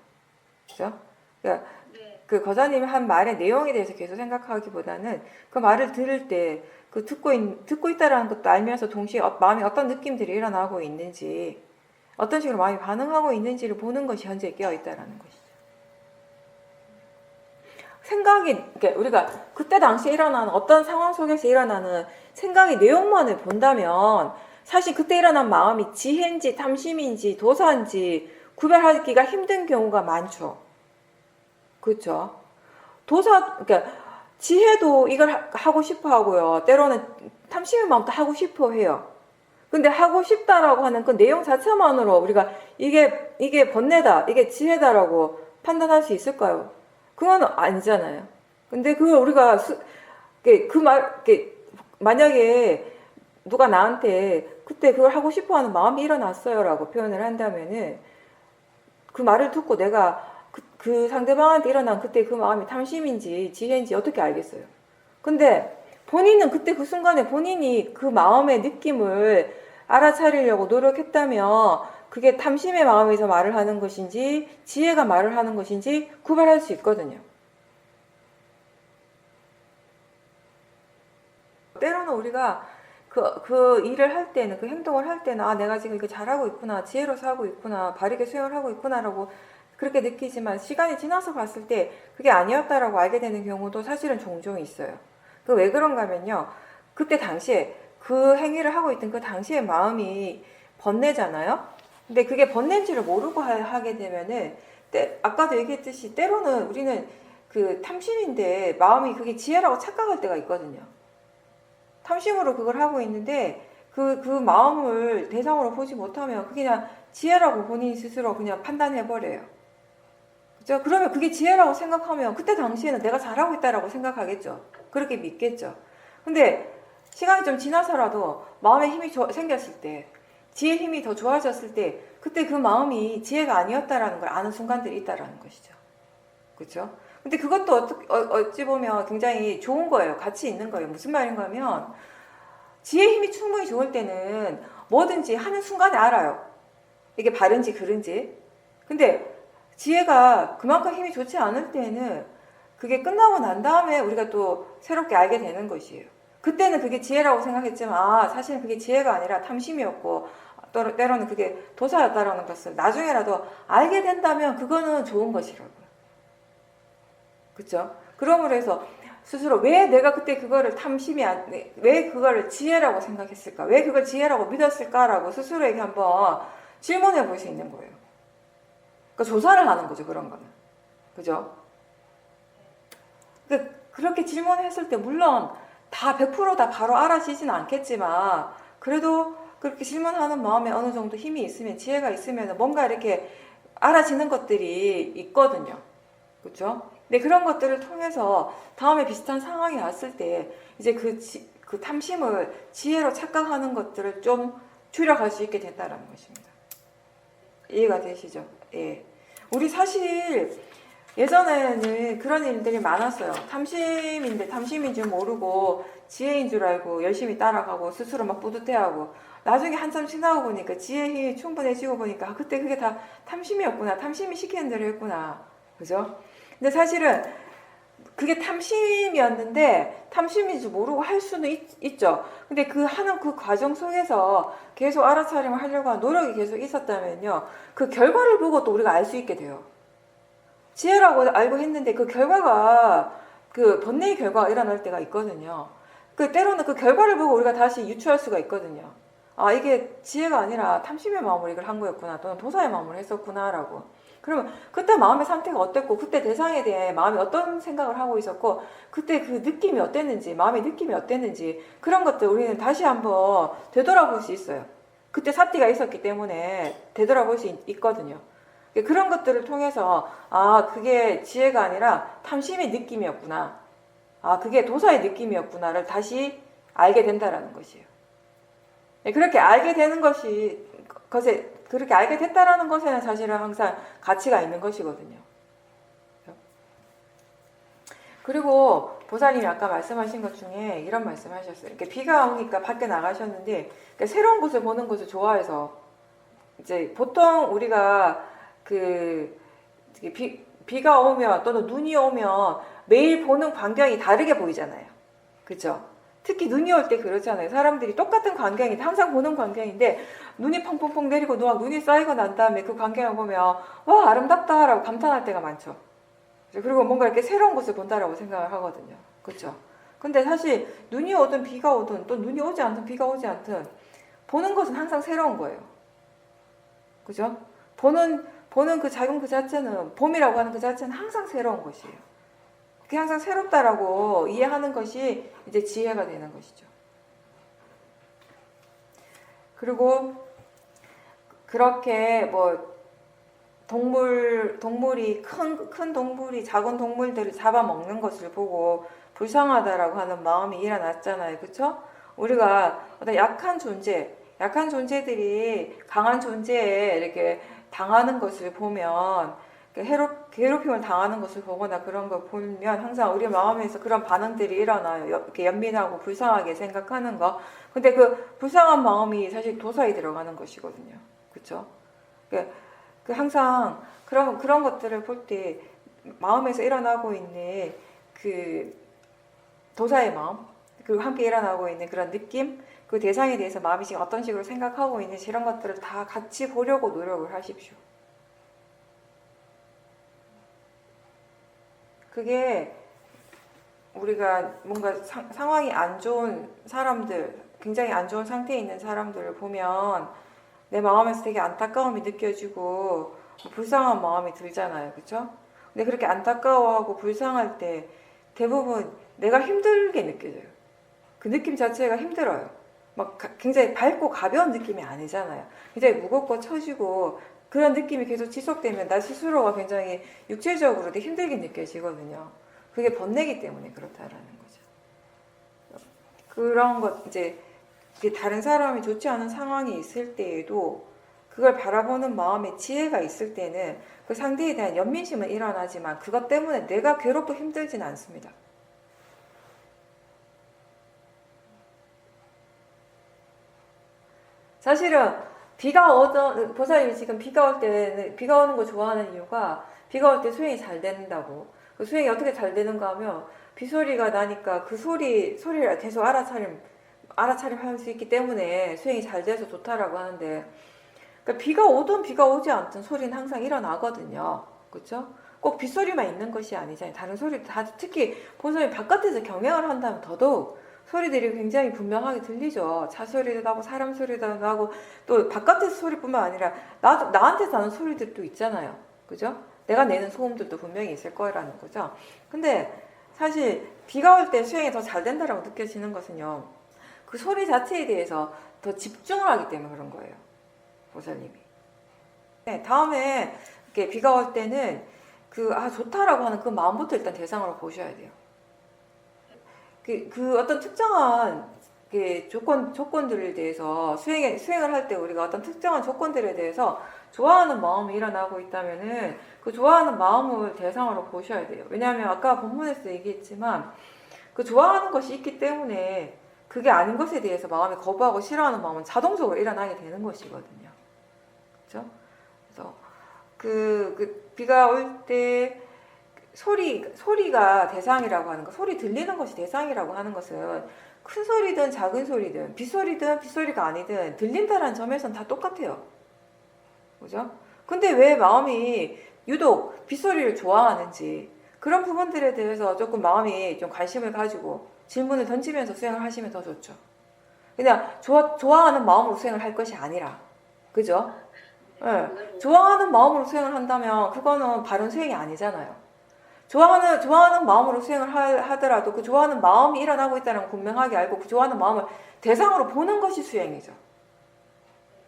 그죠? 그러니까 그 거자님이 한 말의 내용에 대해서 계속 생각하기보다는 그 말을 들을 때 듣고 있다라는 것도 알면서 동시에 마음에 어떤 느낌들이 일어나고 있는지 어떤 식으로 마음이 반응하고 있는지를 보는 것이 현재에 깨어 있다라는 것이죠. 생각이, 이렇게 우리가 그때 당시에 일어나는 어떤 상황 속에서 일어나는 생각의 내용만을 본다면 사실 그때 일어난 마음이 지혜인지 탐심인지 도사인지 구별하기가 힘든 경우가 많죠. 그렇죠? 그러니까 지혜도 이걸 하고 싶어 하고요. 때로는 탐심의 마음도 하고 싶어 해요. 근데 하고 싶다라고 하는 그 내용 자체만으로 우리가 이게 번뇌다, 이게 지혜다라고 판단할 수 있을까요? 그건 아니잖아요. 근데 그걸 우리가 만약에 누가 나한테 그때 그걸 하고 싶어 하는 마음이 일어났어요 라고 표현을 한다면은 그 말을 듣고 내가 그 상대방한테 일어난 그때 그 마음이 탐심인지 지혜인지 어떻게 알겠어요? 근데 본인은 그때 그 순간에 본인이 그 마음의 느낌을 알아차리려고 노력했다면 그게 탐심의 마음에서 말을 하는 것인지 지혜가 말을 하는 것인지 구별할 수 있거든요. 때로는 우리가 그 일을 할 때는, 그 행동을 할 때는, 아, 내가 지금 이렇게 잘하고 있구나, 지혜로서 하고 있구나, 바르게 수행을 하고 있구나라고 그렇게 느끼지만 시간이 지나서 봤을 때 그게 아니었다라고 알게 되는 경우도 사실은 종종 있어요. 그 왜 그런가 하면요. 그때 당시에 그 행위를 하고 있던 그 당시의 마음이 번뇌잖아요. 근데 그게 번뇌인지를 모르고 하게 되면은 아까도 얘기했듯이 때로는 우리는 그 탐심인데 마음이 그게 지혜라고 착각할 때가 있거든요. 탐심으로 그걸 하고 있는데 그 마음을 대상으로 보지 못하면 그게 그냥 지혜라고 본인 스스로 그냥 판단해버려요. 그죠? 그러면 그게 지혜라고 생각하면 그때 당시에는 내가 잘하고 있다라고 생각하겠죠. 그렇게 믿겠죠. 근데 시간이 좀 지나서라도 마음에 힘이 생겼을 때, 지혜 힘이 더 좋아졌을 때 그때 그 마음이 지혜가 아니었다라는 걸 아는 순간들이 있다라는 것이죠. 그렇죠? 근데 그것도 어찌 보면 굉장히 좋은 거예요. 가치 있는 거예요. 무슨 말인가 하면 지혜 힘이 충분히 좋을 때는 뭐든지 하는 순간에 알아요. 이게 바른지 그른지. 근데 지혜가 그만큼 힘이 좋지 않을 때는 그게 끝나고 난 다음에 우리가 또 새롭게 알게 되는 것이에요. 그때는 그게 지혜라고 생각했지만 사실은 그게 지혜가 아니라 탐심이었고 때로는 그게 도사였다라는 것을 나중에라도 알게 된다면 그거는 좋은 것이라고요. 그렇죠? 그러므로 해서 스스로 왜 내가 그때 그거를 왜 그거를 지혜라고 생각했을까? 왜 그걸 지혜라고 믿었을까라고 스스로에게 한번 질문해 볼 수 있는 거예요. 그러니까 조사를 하는 거죠, 그런 거는. 그죠? 그러니까 그렇게 질문했을 때 물론 다 100% 바로 알아지지는 않겠지만 그래도 그렇게 질문하는 마음에 어느 정도 힘이 있으면 지혜가 있으면 뭔가 이렇게 알아지는 것들이 있거든요. 그렇죠? 근데 그런 것들을 통해서 다음에 비슷한 상황이 왔을 때 이제 그 탐심을 지혜로 착각하는 것들을 좀 줄여갈 수 있게 된다는 것입니다. 이해가 되시죠? 예. 우리 사실 예전에는 그런 일들이 많았어요. 탐심인데 탐심인 줄 모르고 지혜인 줄 알고 열심히 따라가고 스스로 막 뿌듯해하고 나중에 한참 지나고 보니까 지혜 힘이 충분해지고 보니까 그때 그게 다 탐심이었구나. 탐심이 시키는 대로 했구나. 그죠? 근데 사실은 그게 탐심이었는데 탐심인 줄 모르고 할 수는 있죠. 근데 하는 그 과정 속에서 계속 알아차림을 하려고 하는 노력이 계속 있었다면요. 그 결과를 보고 또 우리가 알 수 있게 돼요. 지혜라고 알고 했는데 그 결과가 그 번뇌의 결과가 일어날 때가 있거든요. 때로는 그 결과를 보고 우리가 다시 유추할 수가 있거든요. 아, 이게 지혜가 아니라 탐심의 마음으로 이걸 한 거였구나. 또는 도사의 마음으로 했었구나라고. 그러면 그때 마음의 상태가 어땠고 그때 대상에 대해 마음이 어떤 생각을 하고 있었고 그때 그 느낌이 어땠는지 마음의 느낌이 어땠는지 그런 것들 우리는 다시 한번 되돌아볼 수 있어요. 그때 사띠가 있었기 때문에 되돌아볼 수 있거든요. 그런 것들을 통해서 아, 그게 지혜가 아니라 탐심의 느낌이었구나. 아, 그게 도사의 느낌이었구나를 다시 알게 된다라는 것이에요. 그렇게 알게 되는 그렇게 알게 됐다라는 것에는 사실은 항상 가치가 있는 것이거든요. 그리고 보살님이 아까 말씀하신 것 중에 이런 말씀을 하셨어요. 이렇게 비가 오니까 밖에 나가셨는데 새로운 곳을 보는 것을 좋아해서 이제 보통 우리가 비가 오면 또는 눈이 오면 매일 보는 광경이 다르게 보이잖아요. 그렇죠? 특히 눈이 올 때 그렇잖아요. 사람들이 똑같은 광경이 항상 보는 광경인데 눈이 펑펑펑 내리고 눈이 쌓이고 난 다음에 그 광경을 보면 와, 아름답다 라고 감탄할 때가 많죠. 그리고 뭔가 이렇게 새로운 것을 본다라고 생각을 하거든요. 그렇죠? 근데 사실 눈이 오든 비가 오든 또 눈이 오지 않든 비가 오지 않든 보는 것은 항상 새로운 거예요. 그죠? 보는 그 작은 그 자체는, 봄이라고 하는 그 자체는 항상 새로운 것이에요. 그게 항상 새롭다라고 이해하는 것이 이제 지혜가 되는 것이죠. 그리고 그렇게 뭐 동물이 큰 동물이 작은 동물들을 잡아먹는 것을 보고 불쌍하다라고 하는 마음이 일어났잖아요. 그렇죠? 우리가 어떤 약한 존재들이 강한 존재에 이렇게 당하는 것을 보면, 괴롭힘을 당하는 것을 보거나 그런 걸 보면 항상 우리 마음에서 그런 반응들이 일어나요. 이렇게 연민하고 불쌍하게 생각하는 거. 근데 그 불쌍한 마음이 사실 도사에 들어가는 것이거든요. 그렇죠? 항상 그런 것들을 볼 때 마음에서 일어나고 있는 그 도사의 마음, 그리고 함께 일어나고 있는 그런 느낌, 그 대상에 대해서 마음이 지금 어떤 식으로 생각하고 있는지 이런 것들을 다 같이 보려고 노력을 하십시오. 그게 우리가 뭔가 상황이 안 좋은 사람들, 굉장히 안 좋은 상태에 있는 사람들을 보면 내 마음에서 되게 안타까움이 느껴지고 불쌍한 마음이 들잖아요. 그렇죠? 근데 그렇게 안타까워하고 불쌍할 때 대부분 내가 힘들게 느껴져요. 그 느낌 자체가 힘들어요. 막 굉장히 밝고 가벼운 느낌이 아니잖아요. 굉장히 무겁고 처지고 그런 느낌이 계속 지속되면 나 스스로가 굉장히 육체적으로도 힘들게 느껴지거든요. 그게 번뇌기 때문에 그렇다라는 거죠. 그런 것, 이제 다른 사람이 좋지 않은 상황이 있을 때에도 그걸 바라보는 마음에 지혜가 있을 때는 그 상대에 대한 연민심은 일어나지만 그것 때문에 내가 괴롭고 힘들진 않습니다. 사실은 보살님이 지금 비가 오는 거 좋아하는 이유가 비가 올 때 수행이 잘 된다고. 그 수행이 어떻게 잘 되는가 하면 비소리가 나니까 그 소리를 계속 알아차림 할 수 있기 때문에 수행이 잘 돼서 좋다라고 하는데, 그러니까 비가 오든 비가 오지 않든 소리는 항상 일어나거든요. 그렇죠? 꼭 빗소리만 있는 것이 아니잖아요. 다른 소리도 다, 특히 보살님 바깥에서 경영을 한다면 더더욱 소리들이 굉장히 분명하게 들리죠. 차 소리도 나고 사람 소리도 나고 또 바깥에서 소리뿐만 아니라 나한테 나는 소리들도 있잖아요. 그죠? 내가 내는 소음들도 분명히 있을 거라는 거죠. 근데 사실 비가 올 때 수행이 더 잘 된다고 느껴지는 것은요, 그 소리 자체에 대해서 더 집중을 하기 때문에 그런 거예요. 보살님이. 네, 다음에 이렇게 비가 올 때는 좋다라고 하는 그 마음부터 일단 대상으로 보셔야 돼요. 그 어떤 특정한 조건들에 대해서 수행을 할 때 우리가 어떤 특정한 조건들에 대해서 좋아하는 마음이 일어나고 있다면은 그 좋아하는 마음을 대상으로 보셔야 돼요. 왜냐하면 아까 본문에서 얘기했지만 그 좋아하는 것이 있기 때문에 그게 아닌 것에 대해서 마음이 거부하고 싫어하는 마음은 자동적으로 일어나게 되는 것이거든요. 그렇죠? 그래서 비가 올 때 소리가 대상이라고 하는 것, 소리 들리는 것이 대상이라고 하는 것은 큰 소리든 작은 소리든 빗소리든 빗소리가 아니든 들린다라는 점에서는 다 똑같아요. 그죠? 근데 왜 마음이 유독 빗소리를 좋아하는지 그런 부분들에 대해서 조금 마음이 좀 관심을 가지고 질문을 던지면서 수행을 하시면 더 좋죠. 그냥 좋아하는 마음으로 수행을 할 것이 아니라, 그죠? 네. 좋아하는 마음으로 수행을 한다면 그거는 바른 수행이 아니잖아요. 좋아하는 마음으로 수행을 하더라도 그 좋아하는 마음이 일어나고 있다는 걸 분명하게 알고 그 좋아하는 마음을 대상으로 보는 것이 수행이죠.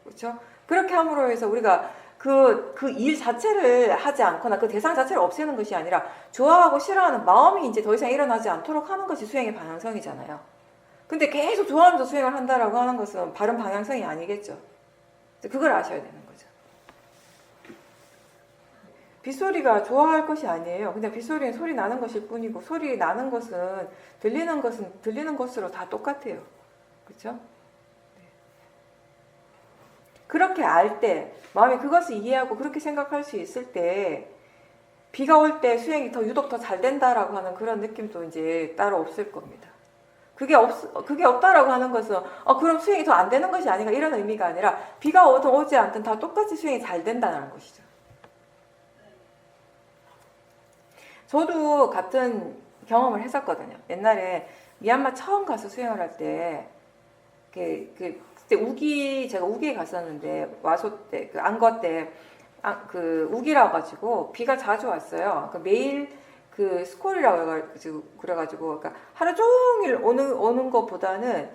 그렇죠? 그렇게 함으로 해서 우리가 그 일 자체를 하지 않거나 그 대상 자체를 없애는 것이 아니라 좋아하고 싫어하는 마음이 이제 더 이상 일어나지 않도록 하는 것이 수행의 방향성이잖아요. 근데 계속 좋아하면서 수행을 한다라고 하는 것은 바른 방향성이 아니겠죠. 그걸 아셔야 되는 거죠. 빗소리가 좋아할 것이 아니에요. 그냥 빗소리는 소리 나는 것일 뿐이고 소리 나는 것은 들리는 것으로 다 똑같아요. 그렇죠? 그렇게 알 때, 마음이 그것을 이해하고 그렇게 생각할 수 있을 때 비가 올 때 수행이 유독 더 잘 된다라고 하는 그런 느낌도 이제 따로 없을 겁니다. 그게 없다라고 하는 것은 그럼 수행이 더 안 되는 것이 아닌가 이런 의미가 아니라 비가 오든 오지 않든 다 똑같이 수행이 잘 된다는 것이죠. 저도 같은 경험을 했었거든요. 옛날에 미얀마 처음 가서 수영을 할 때, 그때 제가 우기에 갔었는데, 와소 때, 그 안거 때, 그 우기라 가지고 비가 자주 왔어요. 그 매일 그 스콜이라고 그래가지고, 그러니까 하루 종일 오는 것보다는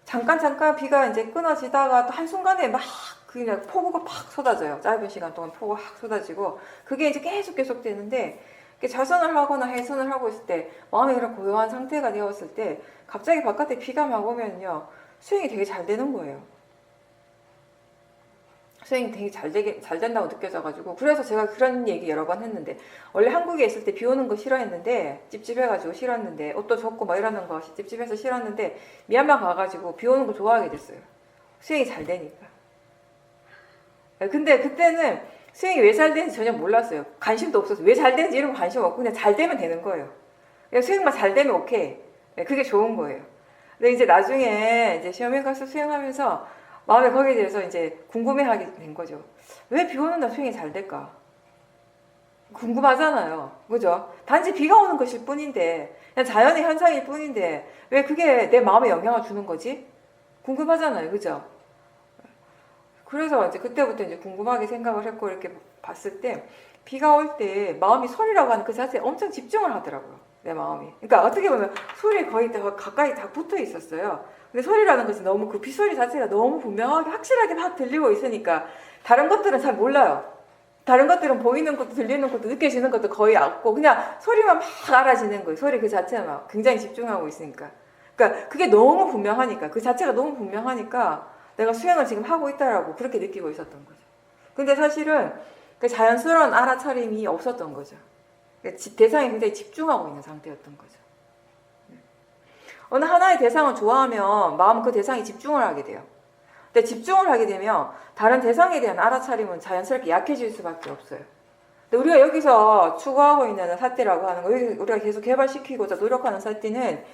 잠깐 비가 이제 끊어지다가 또 한순간에 막 그냥 폭우가 팍 쏟아져요. 짧은 시간 동안 폭우가 확 쏟아지고, 그게 이제 계속 되는데, 자선을 하거나 해선을 하고 있을 때 마음이 그런 고요한 상태가 되었을 때 갑자기 바깥에 비가 막 오면요, 수행이 되게 잘 되는 거예요. 수행이 되게 잘 된다고 느껴져가지고, 그래서 제가 그런 얘기 여러 번 했는데, 원래 한국에 있을 때 비 오는 거 싫어했는데, 찝찝해가지고 싫었는데, 옷도 젖고 막 이러는 거 찝찝해서 싫었는데, 미얀마 가가지고 비 오는 거 좋아하게 됐어요. 수행이 잘 되니까. 근데 그때는 수행이 왜 잘 되는지 전혀 몰랐어요. 관심도 없었어요. 왜 잘 되는지 이런 거 관심 없고 그냥 잘 되면 되는 거예요. 그냥 수행만 잘 되면 오케이. 그게 좋은 거예요. 근데 이제 나중에 이제 시험에 가서 수행하면서 마음에 거기에 대해서 이제 궁금해하게 된 거죠. 왜 비 오는 날 수행이 잘 될까? 궁금하잖아요. 그죠? 단지 비가 오는 것일 뿐인데, 그냥 자연의 현상일 뿐인데, 왜 그게 내 마음에 영향을 주는 거지? 궁금하잖아요. 그죠? 그래서 이제 그때부터 이제 궁금하게 생각을 했고, 이렇게 봤을 때 비가 올 때 마음이 소리라고 하는 그 자체에 엄청 집중을 하더라고요. 내 마음이. 그러니까 어떻게 보면 소리에 거의 다 가까이 다 붙어 있었어요. 근데 소리라는 것이 너무 그 빗소리 자체가 너무 분명하게 확실하게 막 들리고 있으니까 다른 것들은 잘 몰라요. 다른 것들은 보이는 것도 들리는 것도 느껴지는 것도 거의 없고 그냥 소리만 막 알아지는 거예요. 소리 그 자체만 굉장히 집중하고 있으니까. 그러니까 그게 너무 분명하니까, 그 자체가 너무 분명하니까 내가 수행을 지금 하고 있다라고 그렇게 느끼고 있었던 거죠. 근데 사실은 그 자연스러운 알아차림이 없었던 거죠. 대상에 굉장히 집중하고 있는 상태였던 거죠. 어느 하나의 대상을 좋아하면 마음은 그 대상에 집중을 하게 돼요. 근데 집중을 하게 되면 다른 대상에 대한 알아차림은 자연스럽게 약해질 수밖에 없어요. 근데 우리가 여기서 추구하고 있는 사띠라고 하는 거, 우리가 계속 개발시키고자 노력하는 사띠는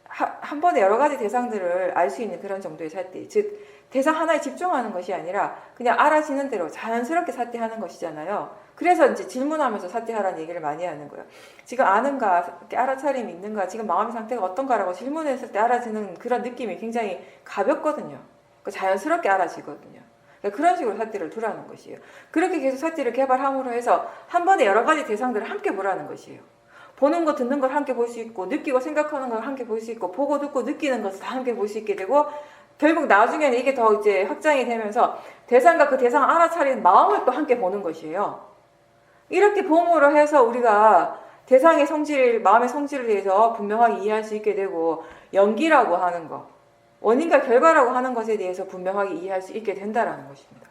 한 번에 여러 가지 대상들을 알 수 있는 그런 정도의 사띠. 즉, 대상 하나에 집중하는 것이 아니라 그냥 알아지는 대로 자연스럽게 사띠하는 것이잖아요. 그래서 이제 질문하면서 사띠하라는 얘기를 많이 하는 거예요. 지금 아는가, 알아차림이 있는가, 지금 마음의 상태가 어떤가라고 질문했을 때 알아지는 그런 느낌이 굉장히 가볍거든요. 자연스럽게 알아지거든요. 그러니까 그런 식으로 사띠를 두라는 것이에요. 그렇게 계속 사띠를 개발함으로 해서 한 번에 여러 가지 대상들을 함께 보라는 것이에요. 보는 거, 듣는 걸 함께 볼 수 있고, 느끼고 생각하는 걸 함께 볼 수 있고, 보고 듣고 느끼는 것을 다 함께 볼 수 있게 되고, 결국 나중에는 이게 더 이제 확장이 되면서 대상과 그 대상을 알아차리는 마음을 또 함께 보는 것이에요. 이렇게 봄으로 해서 우리가 대상의 성질, 마음의 성질에 대해서 분명하게 이해할 수 있게 되고, 연기라고 하는 거, 원인과 결과라고 하는 것에 대해서 분명하게 이해할 수 있게 된다는 것입니다.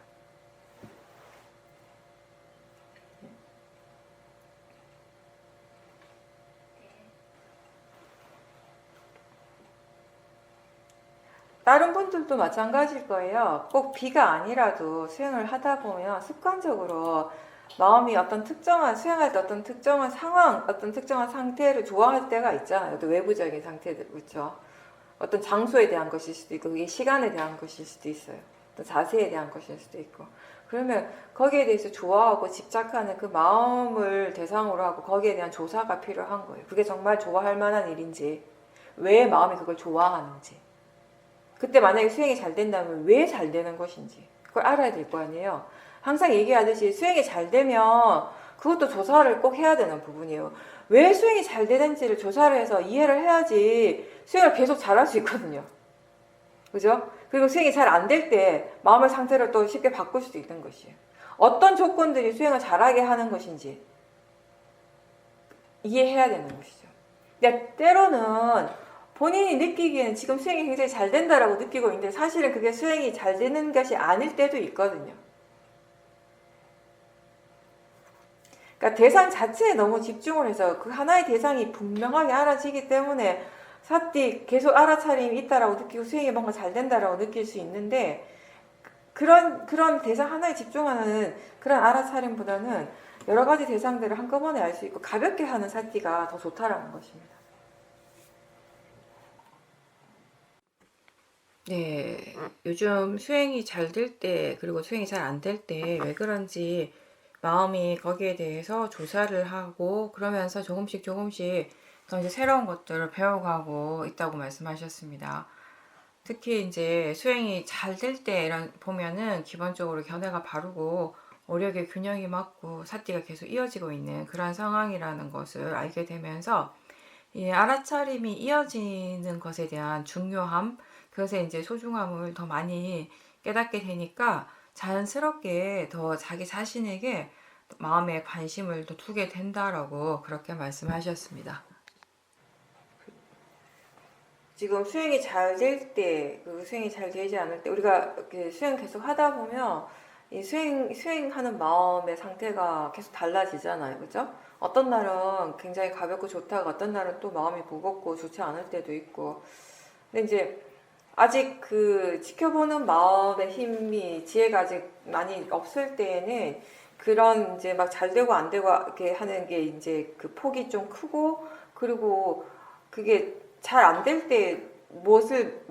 다른 분들도 마찬가지일 거예요. 꼭 비가 아니라도 수행을 하다 보면 습관적으로 마음이 어떤 특정한, 수행할 때 어떤 특정한 상황, 어떤 특정한 상태를 좋아할 때가 있잖아요. 또 외부적인 상태들, 그렇죠? 어떤 장소에 대한 것일 수도 있고, 그게 시간에 대한 것일 수도 있어요. 또 자세에 대한 것일 수도 있고. 그러면 거기에 대해서 좋아하고 집착하는 그 마음을 대상으로 하고 거기에 대한 조사가 필요한 거예요. 그게 정말 좋아할 만한 일인지, 왜 마음이 그걸 좋아하는지. 그때 만약에 수행이 잘 된다면 왜 잘 되는 것인지 그걸 알아야 될 거 아니에요. 항상 얘기하듯이 수행이 잘 되면 그것도 조사를 꼭 해야 되는 부분이에요. 왜 수행이 잘 되는지를 조사를 해서 이해를 해야지 수행을 계속 잘할 수 있거든요. 그죠? 그리고 수행이 잘 안 될 때 마음의 상태를 또 쉽게 바꿀 수도 있는 것이에요. 어떤 조건들이 수행을 잘하게 하는 것인지 이해해야 되는 것이죠. 근데 때로는 본인이 느끼기에는 지금 수행이 굉장히 잘 된다라고 느끼고 있는데 사실은 그게 수행이 잘 되는 것이 아닐 때도 있거든요. 그러니까 대상 자체에 너무 집중을 해서 그 하나의 대상이 분명하게 알아지기 때문에 사띠 계속 알아차림이 있다라고 느끼고 수행이 뭔가 잘 된다라고 느낄 수 있는데, 그런 대상 하나에 집중하는 그런 알아차림보다는 여러 가지 대상들을 한꺼번에 알 수 있고 가볍게 하는 사띠가 더 좋다라는 것입니다. 네, 요즘 수행이 잘 될 때, 그리고 수행이 잘 안 될 때 왜 그런지 마음이 거기에 대해서 조사를 하고 그러면서 조금씩 더 이제 새로운 것들을 배워가고 있다고 말씀하셨습니다. 특히 이제 수행이 잘 될 때 보면은 기본적으로 견해가 바르고 오력의 균형이 맞고 사띠가 계속 이어지고 있는 그런 상황이라는 것을 알게 되면서 이 알아차림이 이어지는 것에 대한 중요함, 그것의 이제 소중함을 더 많이 깨닫게 되니까 자연스럽게 더 자기 자신에게 마음에 관심을 더 두게 된다라고 그렇게 말씀하셨습니다. 지금 수행이 잘 될 때, 그 수행이 잘 되지 않을 때, 우리가 이렇게 수행 계속 하다 보면 이 수행하는 마음의 상태가 계속 달라지잖아요. 그죠? 어떤 날은 굉장히 가볍고 좋다가 어떤 날은 또 마음이 무겁고 좋지 않을 때도 있고. 근데 이제 아직 그 지켜보는 마음의 힘이, 지혜가 아직 많이 없을 때에는 그런 이제 막 잘 되고 안 되고 이렇게 하는 게 이제 그 폭이 좀 크고, 그리고 그게 잘 안 될 때 무엇을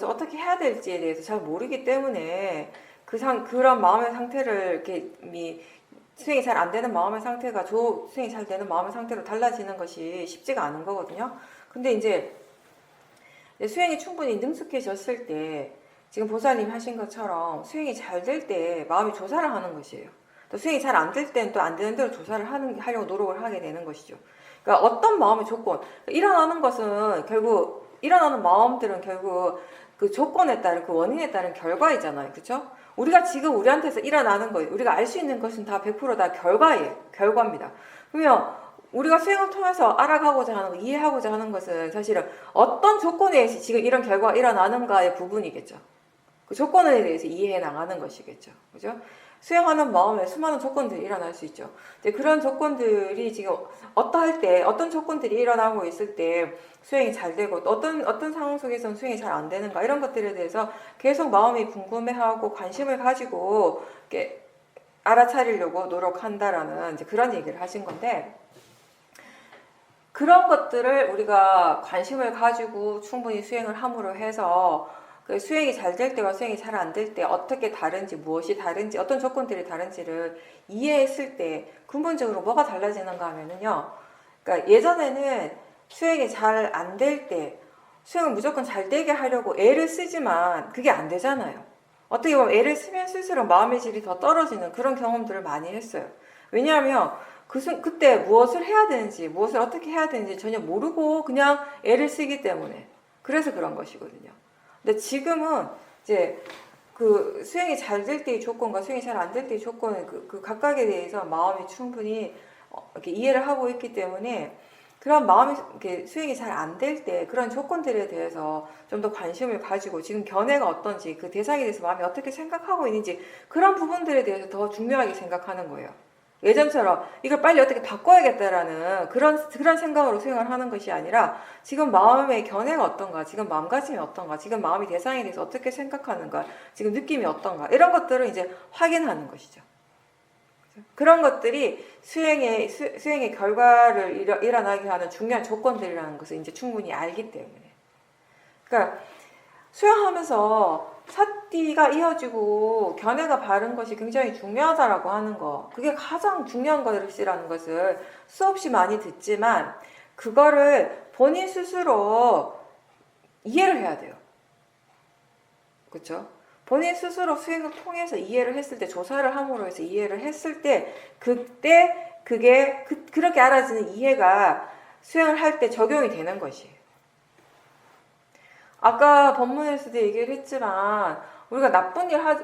어떻게 해야 될지에 대해서 잘 모르기 때문에 그런 마음의 상태를 이렇게 수행이 잘 안 되는 마음의 상태가 수행이 잘 되는 마음의 상태로 달라지는 것이 쉽지가 않은 거거든요. 근데 이제 수행이 충분히 능숙해졌을 때 지금 보살님 하신 것처럼 수행이 잘 될 때 마음이 조사를 하는 것이에요. 또 수행이 잘 안 될 때는 또 안 되는 대로 조사를 하려고 노력을 하게 되는 것이죠. 그러니까 어떤 마음의 조건, 일어나는 마음들은 결국 그 조건에 따른, 그 원인에 따른 결과이잖아요. 그쵸? 우리가 지금 우리한테서 일어나는 거예요. 우리가 알 수 있는 것은 다 100%다 결과입니다. 그러면 우리가 수행을 통해서 알아가고자 하는 거, 이해하고자 하는 것은 사실은 어떤 조건에 의해서 지금 이런 결과가 일어나는가의 부분이겠죠. 그 조건에 대해서 이해해 나가는 것이겠죠. 그죠? 수행하는 마음에 수많은 조건들이 일어날 수 있죠. 그런 조건들이 지금 어떤 조건들이 일어나고 있을 때 수행이 잘 되고, 어떤 상황 속에서는 수행이 잘 안 되는가, 이런 것들에 대해서 계속 마음이 궁금해하고 관심을 가지고 이렇게 알아차리려고 노력한다라는 이제 그런 얘기를 하신 건데, 그런 것들을 우리가 관심을 가지고 충분히 수행을 함으로 해서 그 수행이 잘 될 때와 수행이 잘 안 될 때 어떻게 다른지, 무엇이 다른지, 어떤 조건들이 다른지를 이해했을 때 근본적으로 뭐가 달라지는가 하면은요. 그러니까 예전에는 수행이 잘 안 될 때 수행을 무조건 잘 되게 하려고 애를 쓰지만 그게 안 되잖아요. 어떻게 보면 애를 쓰면 쓸수록 마음의 질이 더 떨어지는 그런 경험들을 많이 했어요. 왜냐하면 그때 무엇을 해야 되는지, 무엇을 어떻게 해야 되는지 전혀 모르고 그냥 애를 쓰기 때문에. 그래서 그런 것이거든요. 근데 지금은 이제 그 수행이 잘 될 때의 조건과 수행이 잘 안 될 때의 조건은 그 각각에 대해서 마음이 충분히 이렇게 이해를 하고 있기 때문에 그런 마음이 이렇게 수행이 잘 안 될 때 그런 조건들에 대해서 좀 더 관심을 가지고 지금 견해가 어떤지, 그 대상에 대해서 마음이 어떻게 생각하고 있는지, 그런 부분들에 대해서 더 중요하게 생각하는 거예요. 예전처럼 이걸 빨리 어떻게 바꿔야겠다라는 그런 생각으로 수행을 하는 것이 아니라 지금 마음의 견해가 어떤가, 지금 마음가짐이 어떤가, 지금 마음이 대상에 대해서 어떻게 생각하는가, 지금 느낌이 어떤가, 이런 것들을 이제 확인하는 것이죠. 그런 것들이 수행의 결과를 일어나게 하는 중요한 조건들이라는 것을 이제 충분히 알기 때문에. 그러니까 수행하면서 사띠가 이어지고 견해가 바른 것이 굉장히 중요하다라고 하는 거, 그게 가장 중요한 것이라는 것을 수없이 많이 듣지만 그거를 본인 스스로 이해를 해야 돼요. 그렇죠? 본인 스스로 수행을 통해서 이해를 했을 때, 조사를 함으로 해서 이해를 했을 때, 그때 그게 그렇게 알아지는 이해가 수행을 할 때 적용이 되는 것이에요. 아까 법문에서도 얘기를 했지만 우리가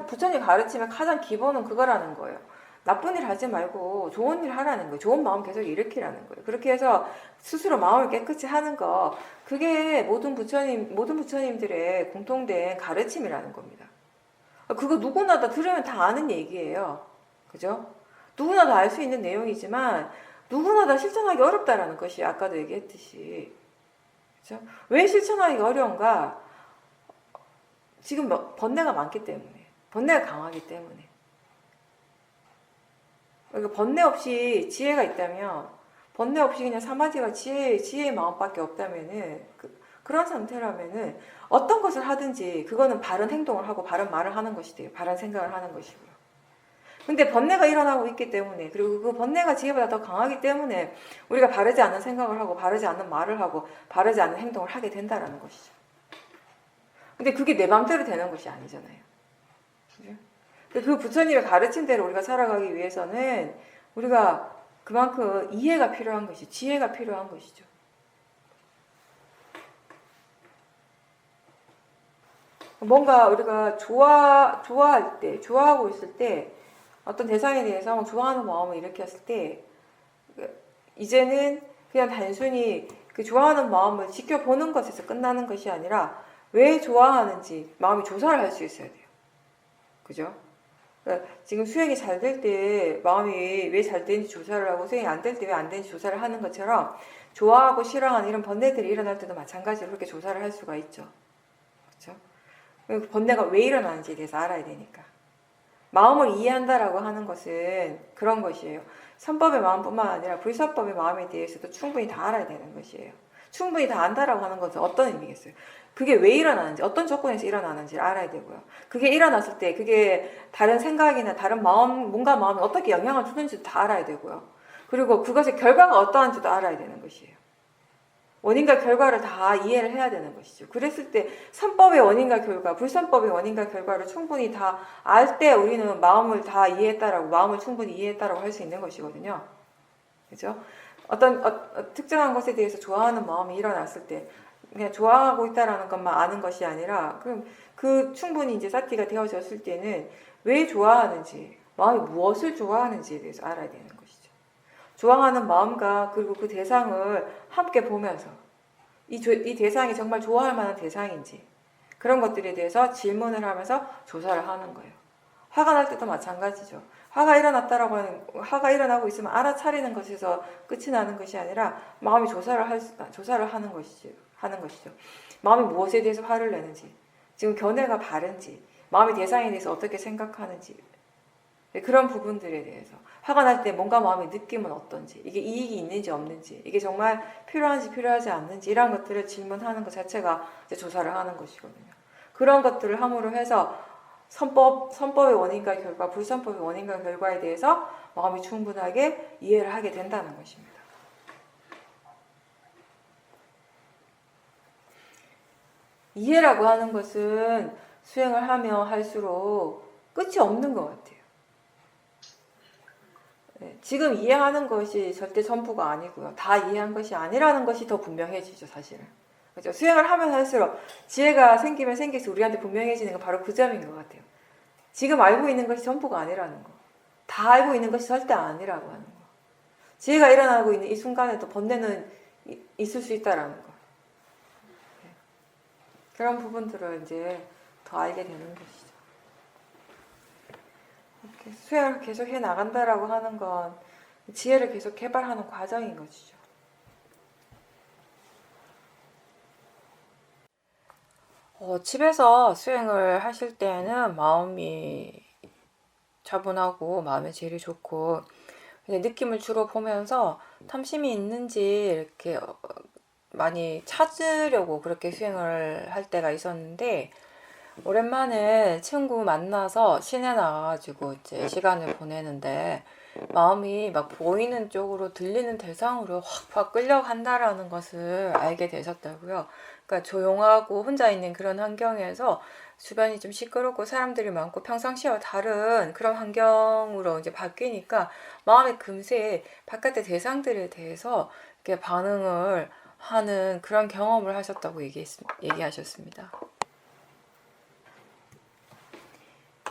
부처님 가르치면 가장 기본은 그거라는 거예요. 나쁜 일 하지 말고 좋은 일 하라는 거예요. 좋은 마음 계속 일으키라는 거예요. 그렇게 해서 스스로 마음을 깨끗이 하는 거, 그게 모든 부처님들의 공통된 가르침이라는 겁니다. 그거 누구나 다 들으면 다 아는 얘기예요. 그죠? 누구나 다 알 수 있는 내용이지만 누구나 다 실천하기 어렵다라는 것이 아까도 얘기했듯이. 그렇죠? 왜 실천하기가 어려운가? 지금 번뇌가 많기 때문에, 번뇌가 강하기 때문에. 그러니까 번뇌 없이 지혜가 있다면, 번뇌 없이 그냥 사마지가 지혜의 마음밖에 없다면은, 그런 상태라면은 어떤 것을 하든지 그거는 바른 행동을 하고 바른 말을 하는 것이 돼요. 바른 생각을 하는 것이고요. 근데 번뇌가 일어나고 있기 때문에, 그리고 그 번뇌가 지혜보다 더 강하기 때문에 우리가 바르지 않은 생각을 하고 바르지 않은 말을 하고 바르지 않은 행동을 하게 된다라는 것이죠. 근데 그게 내 맘대로 되는 것이 아니잖아요. 그죠? 그 부처님의 가르친 대로 우리가 살아가기 위해서는 우리가 그만큼 이해가 필요한 것이, 지혜가 필요한 것이죠. 뭔가 우리가 좋아할 때, 좋아하고 있을 때, 어떤 대상에 대해서 좋아하는 마음을 일으켰을 때, 이제는 그냥 단순히 그 좋아하는 마음을 지켜보는 것에서 끝나는 것이 아니라, 왜 좋아하는지 마음이 조사를 할 수 있어야 돼요. 그죠? 그러니까 지금 수행이 잘 될 때 마음이 왜 잘 되는지 조사를 하고, 수행이 안 될 때 왜 안 되는지 조사를 하는 것처럼, 좋아하고 싫어하는 이런 번뇌들이 일어날 때도 마찬가지로 그렇게 조사를 할 수가 있죠. 그렇죠? 번뇌가 왜 일어나는지에 대해서 알아야 되니까. 마음을 이해한다라고 하는 것은 그런 것이에요. 선법의 마음뿐만 아니라 불선법의 마음에 대해서도 충분히 다 알아야 되는 것이에요. 충분히 다 안다라고 하는 것은 어떤 의미겠어요? 그게 왜 일어나는지, 어떤 조건에서 일어나는지를 알아야 되고요. 그게 일어났을 때 그게 다른 생각이나 다른 마음, 뭔가 마음에 어떻게 영향을 주는지도 다 알아야 되고요. 그리고 그것의 결과가 어떠한지도 알아야 되는 것이에요. 원인과 결과를 다 이해를 해야 되는 것이죠. 그랬을 때 선법의 원인과 결과, 불선법의 원인과 결과를 충분히 다 알 때 우리는 마음을 다 이해했다라고, 마음을 충분히 이해했다라고 할 수 있는 것이거든요. 그죠? 어떤 특정한 것에 대해서 좋아하는 마음이 일어났을 때 그냥 좋아하고 있다라는 것만 아는 것이 아니라, 그럼 그 충분히 이제 사티가 되어졌을 때는 왜 좋아하는지, 마음이 무엇을 좋아하는지에 대해서 알아야 되는 것이죠. 좋아하는 마음과 그리고 그 대상을 함께 보면서 이 대상이 정말 좋아할 만한 대상인지 그런 것들에 대해서 질문을 하면서 조사를 하는 거예요. 화가 날 때도 마찬가지죠. 화가 일어나고 있으면 알아차리는 것에서 끝이 나는 것이 아니라 마음이 조사를 하는 것이죠. 마음이 무엇에 대해서 화를 내는지, 지금 견해가 바른지, 마음이 대상에 대해서 어떻게 생각하는지, 그런 부분들에 대해서, 화가 날 때 뭔가 마음의 느낌은 어떤지, 이게 이익이 있는지 없는지, 이게 정말 필요한지 필요하지 않는지, 이런 것들을 질문하는 것 자체가 이제 조사를 하는 것이거든요. 그런 것들을 함으로 해서 선법의 원인과 결과, 불선법의 원인과 결과에 대해서 마음이 충분하게 이해를 하게 된다는 것입니다. 이해라고 하는 것은 수행을 하면 할수록 끝이 없는 것 같아요. 지금 이해하는 것이 절대 전부가 아니고요. 다 이해한 것이 아니라는 것이 더 분명해지죠, 사실은. 그렇죠? 수행을 하면 할수록 지혜가 생기면 생길수록 우리한테 분명해지는 건 바로 그 점인 것 같아요. 지금 알고 있는 것이 전부가 아니라는 거. 다 알고 있는 것이 절대 아니라고 하는 거. 지혜가 일어나고 있는 이 순간에도 번뇌는 있을 수 있다라는 거. 그런 부분들을 이제 더 알게 되는 것이죠. 수행을 계속 해 나간다라고 하는 건 지혜를 계속 개발하는 과정인 것이죠. 집에서 수행을 하실 때는 마음이 차분하고 마음의 질이 좋고 느낌을 주로 보면서 탐심이 있는지 이렇게 많이 찾으려고 그렇게 수행을 할 때가 있었는데, 오랜만에 친구 만나서 시내 나가가지고 이제 시간을 보내는데 마음이 막 보이는 쪽으로 들리는 대상으로 확 끌려간다라는 것을 알게 되셨다고요. 그러니까 조용하고 혼자 있는 그런 환경에서 주변이 좀 시끄럽고 사람들이 많고 평상시와 다른 그런 환경으로 이제 바뀌니까 마음이 금세 바깥의 대상들에 대해서 이렇게 반응을 하는 그런 경험을 하셨다고 얘기하셨습니다.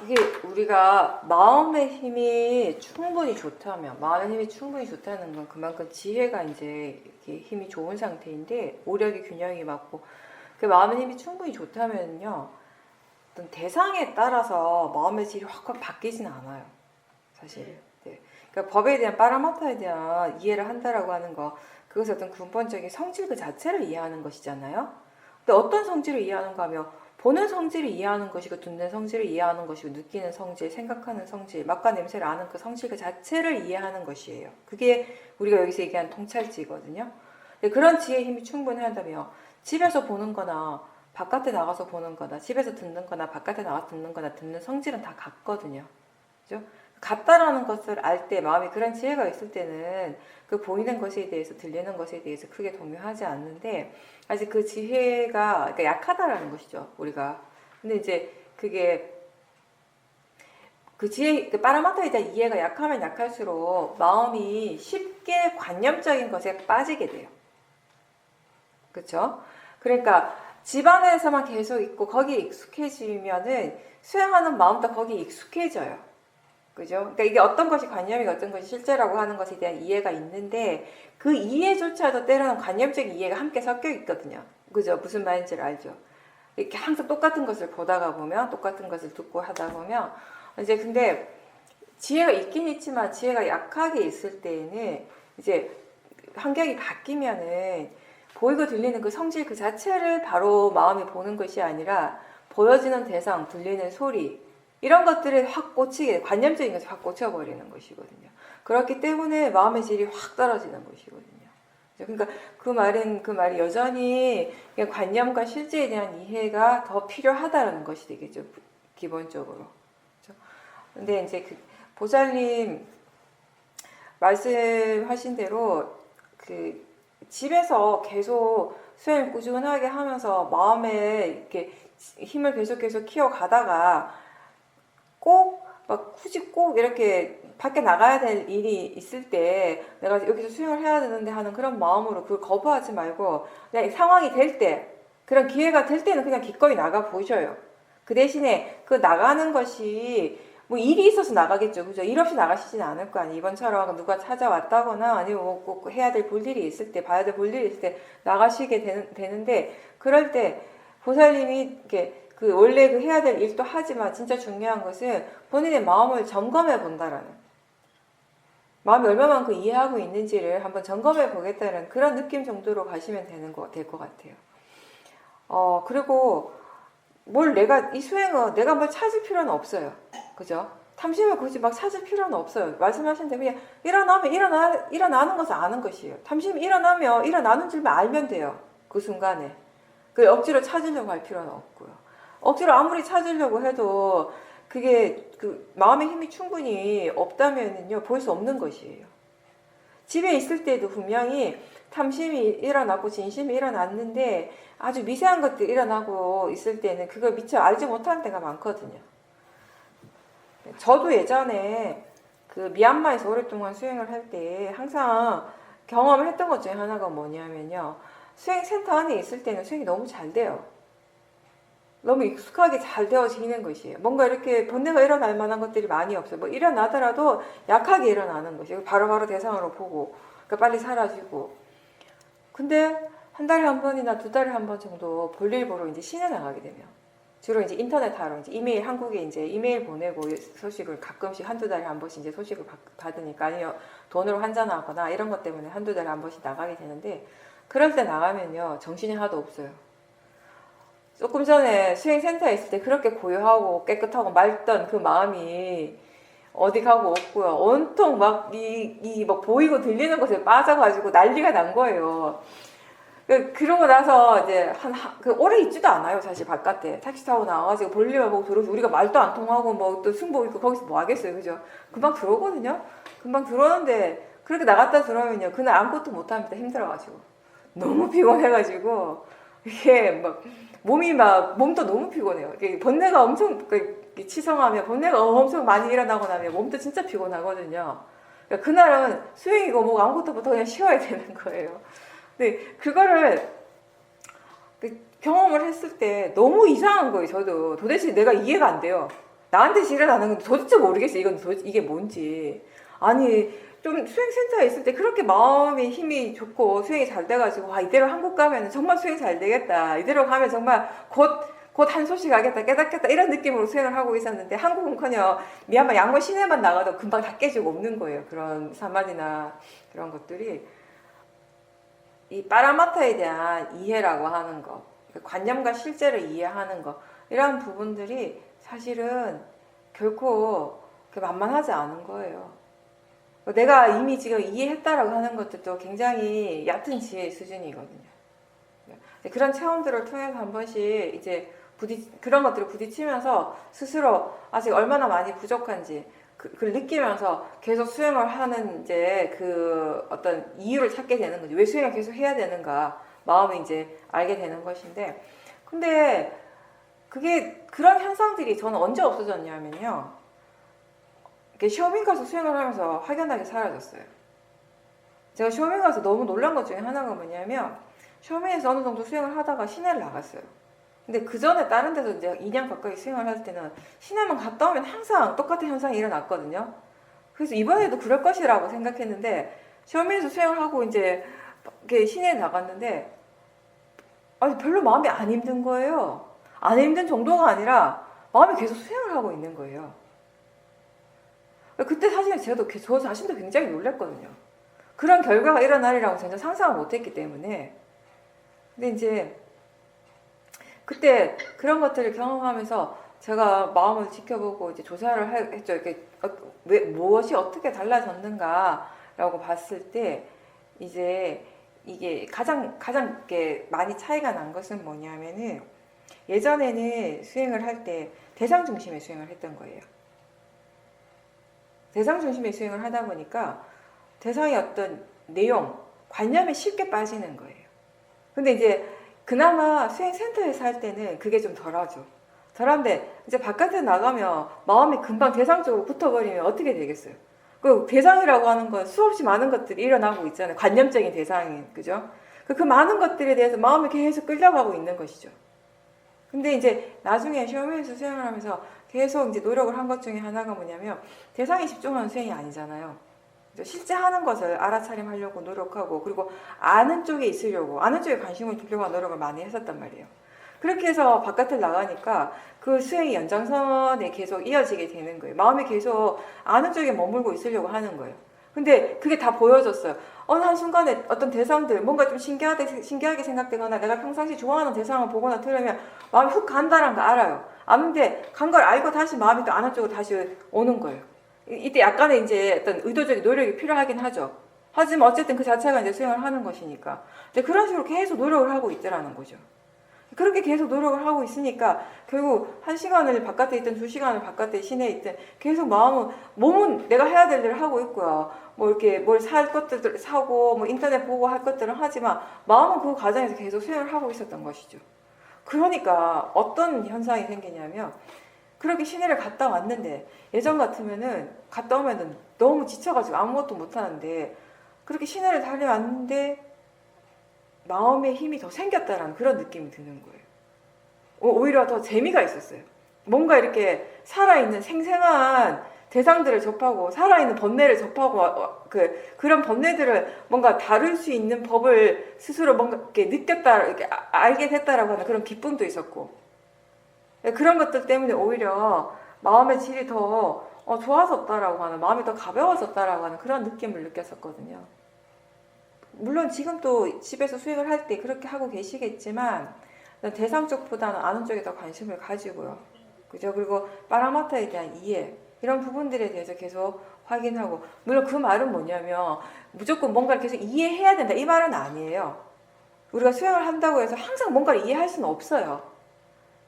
이게 우리가 마음의 힘이 충분히 좋다면, 마음의 힘이 충분히 좋다는 건 그만큼 지혜가 이제 이렇게 힘이 좋은 상태인데, 오력의 균형이 맞고, 그 마음의 힘이 충분히 좋다면요, 어떤 대상에 따라서 마음의 질이 확 바뀌진 않아요, 사실. 네. 그러니까 법에 대한 빠라마타에 대한 이해를 한다라고 하는 거, 그것은 어떤 근본적인 성질 그 자체를 이해하는 것이잖아요. 근데 어떤 성질을 이해하는가 하면, 보는 성질을 이해하는 것이고, 듣는 성질을 이해하는 것이고, 느끼는 성질, 생각하는 성질, 맛과 냄새를 아는 그 성질 그 자체를 이해하는 것이에요. 그게 우리가 여기서 얘기하는 통찰지거든요. 그런 지혜의 힘이 충분하다면 집에서 보는 거나 바깥에 나가서 보는 거나 집에서 듣는 거나 바깥에 나가서 듣는 거나 듣는 성질은 다 같거든요. 그죠? 같다라는 것을 알 때, 마음이 그런 지혜가 있을 때는 그 보이는 것에 대해서, 들리는 것에 대해서 크게 동요하지 않는데, 아직 그 지혜가 그러니까 약하다라는 것이죠, 우리가. 근데 이제 그게 그 지혜, 그 파라마타에 대한 이해가 약하면 약할수록 마음이 쉽게 관념적인 것에 빠지게 돼요. 그렇죠? 그러니까 집 안에서만 계속 있고 거기에 익숙해지면은 수행하는 마음도 거기에 익숙해져요. 그죠? 그러니까 이게 어떤 것이 관념이고 어떤 것이 실제라고 하는 것에 대한 이해가 있는데 그 이해조차도 때로는 관념적인 이해가 함께 섞여 있거든요. 그죠? 무슨 말인지를 알죠? 이렇게 항상 똑같은 것을 보다가 보면 똑같은 것을 듣고 하다 보면 이제 근데 지혜가 있긴 있지만 지혜가 약하게 있을 때에는 이제 환경이 바뀌면은 보이고 들리는 그 성질 그 자체를 바로 마음이 보는 것이 아니라 보여지는 대상, 들리는 소리 이런 것들에 확 꽂히게 관념적인 것에 확 꽂혀버리는 것이거든요. 그렇기 때문에 마음의 질이 확 떨어지는 것이거든요. 그러니까 그 말이 여전히 관념과 실제에 대한 이해가 더 필요하다는 것이 되겠죠. 기본적으로. 그렇죠? 근데 이제 그 보살님 말씀하신 대로 그 집에서 계속 수행을 꾸준하게 하면서 마음에 이렇게 힘을 계속 키워가다가 꼭 막 굳이 꼭 이렇게 밖에 나가야 될 일이 있을 때 내가 여기서 수행을 해야 되는데 하는 그런 마음으로 그걸 거부하지 말고 그냥 상황이 될 때 그런 기회가 될 때는 그냥 기꺼이 나가 보셔요. 그 대신에 그 나가는 것이 뭐 일이 있어서 나가겠죠. 그죠? 일 없이 나가시진 않을 거 아니에요. 이번처럼 누가 찾아왔다거나 아니면 꼭 해야 될 볼일이 있을 때, 봐야 될 볼일이 있을 때 나가시게 되는데, 그럴 때 보살님이 이렇게 그 원래 그 해야 될 일도 하지만 진짜 중요한 것은 본인의 마음을 점검해 본다라는. 마음이 얼마만큼 이해하고 있는지를 한번 점검해 보겠다는 그런 느낌 정도로 가시면 될 것 같아요. 그리고 이 수행은 내가 뭘 찾을 필요는 없어요. 그죠? 탐심을 굳이 막 찾을 필요는 없어요. 말씀하신 대로 그냥 일어나면 일어나는 것을 아는 것이에요. 탐심이 일어나면 일어나는 줄만 알면 돼요. 그 순간에. 그 억지로 찾으려고 할 필요는 없고요. 억지로 아무리 찾으려고 해도 그게 그 마음의 힘이 충분히 없다면요 볼 수 없는 것이에요. 집에 있을 때도 분명히 탐심이 일어나고 진심이 일어났는데 아주 미세한 것들이 일어나고 있을 때는 그걸 미처 알지 못하는 때가 많거든요. 저도 예전에 그 미얀마에서 오랫동안 수행을 할 때 항상 경험을 했던 것 중에 하나가 뭐냐면요. 수행센터 안에 있을 때는 수행이 너무 잘 돼요. 너무 익숙하게 잘 되어지는 것이에요. 뭔가 이렇게 번뇌가 일어날 만한 것들이 많이 없어요. 뭐 일어나더라도 약하게 일어나는 것이에요. 바로바로 대상으로 보고 그러니까 빨리 사라지고. 근데 한 달에 한 번이나 두 달에 한 번 정도 볼일 보러 이제 시내 나가게 되면 주로 이제 인터넷 하러 이제 이메일 한국에 이제 이메일 보내고 소식을 가끔씩 한두 달에 한 번씩 이제 소식을 받으니까 아니면 돈으로 환전하거나 이런 것 때문에 한두 달에 한 번씩 나가게 되는데 그럴 때 나가면요 정신이 하나도 없어요. 조금 전에 수행센터에 있을 때 그렇게 고요하고 깨끗하고 맑던 그 마음이 어디 가고 없고요. 온통 막 막 보이고 들리는 것에 빠져가지고 난리가 난 거예요. 그러고 나서 이제 오래 있지도 않아요. 사실 바깥에 택시 타고 나와가지고 볼일만 보고 들어오고 우리가 말도 안 통하고 뭐 또 승복 있고 거기서 뭐 하겠어요. 그죠? 금방 들어오거든요. 금방 들어오는데 그렇게 나갔다 들어오면요. 그날 아무것도 못합니다. 힘들어가지고. 너무 피곤해가지고 이게 막 몸도 너무 피곤해요. 번뇌가 엄청 치성하면 번뇌가 엄청 많이 일어나고 나면 몸도 진짜 피곤하거든요. 그러니까 그날은 수행이고 뭐 아무것도 못하고 그냥 쉬어야 되는 거예요. 근데 그거를 경험을 했을 때 너무 이상한 거예요. 저도 도대체 내가 이해가 안 돼요. 나한테 일어나는 건 도대체 모르겠어요. 이게 뭔지. 아니 좀 수행센터에 있을 때 그렇게 마음의 힘이 좋고 수행이 잘 돼가지고 이대로 한국 가면 정말 수행 잘 되겠다. 이대로 가면 정말 곧 한 소식 하겠다. 깨닫겠다. 이런 느낌으로 수행을 하고 있었는데 한국은커녕 미얀마 양모 시내만 나가도 금방 다 깨지고 없는 거예요. 그런 사마디나 그런 것들이 이 파라마타에 대한 이해라고 하는 거, 관념과 실제를 이해하는 거 이런 부분들이 사실은 결코 만만하지 않은 거예요. 내가 이미 지금 이해했다라고 하는 것들도 굉장히 얕은 지혜의 수준이거든요. 그런 체험들을 통해서 한 번씩 이제 그런 것들을 부딪히면서 스스로 아직 얼마나 많이 부족한지 그걸 느끼면서 계속 수행을 하는 이제 그 어떤 이유를 찾게 되는 거죠. 왜 수행을 계속 해야 되는가 마음이 이제 알게 되는 것인데, 근데 그게 그런 현상들이 저는 언제 없어졌냐면요. 시험인 가서 수행을 하면서 확연하게 사라졌어요. 제가 시험인 가서 너무 놀란 것 중에 하나가 뭐냐면 시험인에서 어느 정도 수행을 하다가 시내를 나갔어요. 근데 그 전에 다른 데서 이제 2년 가까이 수행을 할 때는 시내만 갔다 오면 항상 똑같은 현상이 일어났거든요. 그래서 이번에도 그럴 것이라고 생각했는데 시험에서 수행을 하고 이제 시내에 나갔는데 아니 별로 마음이 안 힘든 거예요. 안 힘든 정도가 아니라 마음이 계속 수행을 하고 있는 거예요. 그때 사실 저 자신도 굉장히 놀랐거든요. 그런 결과가 일어나리라고 전혀 상상을 못했기 때문에. 근데 이제 그때 그런 것들을 경험하면서 제가 마음을 지켜보고 이제 조사를 했죠. 이렇게 무엇이 어떻게 달라졌는가라고 봤을 때 이제 이게 가장 이렇게 많이 차이가 난 것은 뭐냐면은 예전에는 수행을 할 때 대상 중심의 수행을 했던 거예요. 대상 중심의 수행을 하다 보니까 대상의 어떤 내용, 관념에 쉽게 빠지는 거예요. 근데 이제 그나마 수행센터에서 할 때는 그게 좀 덜하죠. 덜한데 이제 바깥에 나가면 마음이 금방 대상 쪽으로 붙어버리면 어떻게 되겠어요? 그 대상이라고 하는 건 수없이 많은 것들이 일어나고 있잖아요. 관념적인 대상이, 그죠? 그 많은 것들에 대해서 마음이 계속 끌려가고 있는 것이죠. 근데 이제 나중에 시험에서 수행을 하면서 계속 이제 노력을 한 것 중에 하나가 뭐냐면 대상에 집중하는 수행이 아니잖아요. 실제 하는 것을 알아차림하려고 노력하고 그리고 아는 쪽에 있으려고 아는 쪽에 관심을 두려고 하는 노력을 많이 했었단 말이에요. 그렇게 해서 바깥을 나가니까 그 수행이 연장선에 계속 이어지게 되는 거예요. 마음이 계속 아는 쪽에 머물고 있으려고 하는 거예요. 근데 그게 다 보여졌어요. 어느 한순간에 어떤 대상들 뭔가 좀 신기하게 생각되거나 내가 평상시 좋아하는 대상을 보거나 들으면 마음이 훅 간다는 거 알아요. 아는데 간 걸 알고 다시 마음이 또 아는 쪽으로 다시 오는 거예요. 이때 약간의 이제 어떤 의도적인 노력이 필요하긴 하죠. 하지만 어쨌든 그 자체가 이제 수행을 하는 것이니까. 근데 그런 식으로 계속 노력을 하고 있더라는 거죠. 그렇게 계속 노력을 하고 있으니까 결국 1시간을 바깥에 있든 2시간을 바깥에 시내에 있든 계속 몸은 내가 해야 될 일을 하고 있고요. 뭐 이렇게 뭘 살 것들 사고 뭐 인터넷 보고 할 것들은 하지만 마음은 그 과정에서 계속 수행을 하고 있었던 것이죠. 그러니까 어떤 현상이 생기냐면 그렇게 시내를 갔다 왔는데 예전 같으면은 갔다 오면은 너무 지쳐가지고 아무것도 못하는데 그렇게 시내를 달려왔는데 마음의 힘이 더 생겼다라는 그런 느낌이 드는 거예요. 오히려 더 재미가 있었어요. 뭔가 이렇게 살아있는 생생한 대상들을 접하고 살아있는 번뇌를 접하고 그런 번뇌들을 뭔가 다룰 수 있는 법을 스스로 뭔가 이렇게 느꼈다, 이렇게 알게 됐다라고 하는 그런 기쁨도 있었고 그런 것들 때문에 오히려 마음의 질이 더 좋아졌다라고 하는 마음이 더 가벼워졌다라고 하는 그런 느낌을 느꼈었거든요. 물론 지금 또 집에서 수행을 할 때 그렇게 하고 계시겠지만 대상 쪽보다는 아는 쪽에 더 관심을 가지고요. 그죠? 그리고 파라마타에 대한 이해 이런 부분들에 대해서 계속 확인하고 물론 그 말은 뭐냐면 무조건 뭔가를 계속 이해해야 된다 이 말은 아니에요. 우리가 수행을 한다고 해서 항상 뭔가를 이해할 수는 없어요.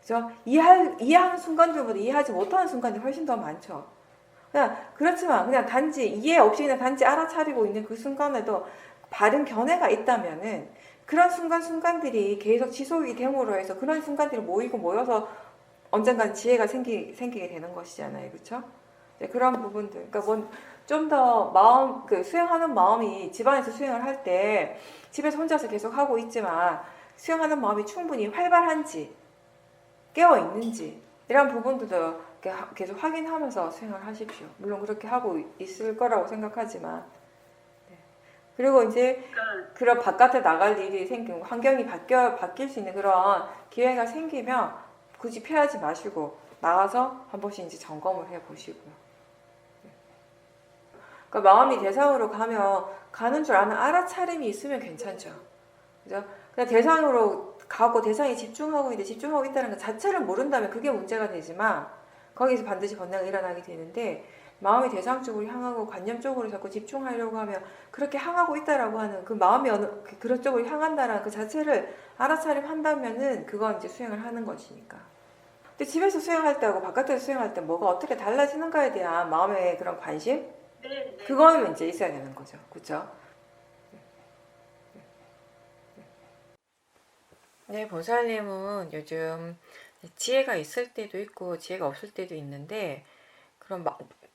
그죠? 이해하는 순간들보다 이해하지 못하는 순간들이 훨씬 더 많죠. 그렇지만 그냥 단지 이해 없이 그냥 단지 알아차리고 있는 그 순간에도 바른 견해가 있다면은 그런 순간순간들이 계속 지속이 됨으로 해서 그런 순간들이 모여서 언젠간 지혜가 생기게 되는 것이잖아요. 그렇죠? 네, 그런 부분들. 그러니까 좀 더 수행하는 마음이 집안에서 수행을 할 때 집에서 혼자서 계속 하고 있지만 수행하는 마음이 충분히 활발한지 깨어 있는지 이런 부분들도 계속 확인하면서 수행을 하십시오. 물론 그렇게 하고 있을 거라고 생각하지만 그리고 이제 그런 바깥에 나갈 일이 생기고 환경이 바뀔 수 있는 그런 기회가 생기면 굳이 피하지 마시고 나가서 한 번씩 이제 점검을 해 보시고요. 그러니까 마음이 대상으로 가는 줄 아는 알아차림이 있으면 괜찮죠. 그죠? 그냥 대상으로 가고 대상에 집중하고 있다는 것 자체를 모른다면 그게 문제가 되지만 거기서 반드시 번뇌가 일어나게 되는데 마음이 대상 쪽으로 향하고 관념 쪽으로 자꾸 집중하려고 하면 그렇게 향하고 있다라고 하는 그 마음이 그런 쪽으로 향한다라는 그 자체를 알아차림한다면은 그건 이제 수행을 하는 것이니까. 근데 집에서 수행할 때하고 바깥에서 수행할 때 뭐가 어떻게 달라지는가에 대한 마음의 그런 관심? 네, 네. 그거는 이제 있어야 되는 거죠. 그렇죠? 네, 보살님은 요즘 지혜가 있을 때도 있고 지혜가 없을 때도 있는데 그런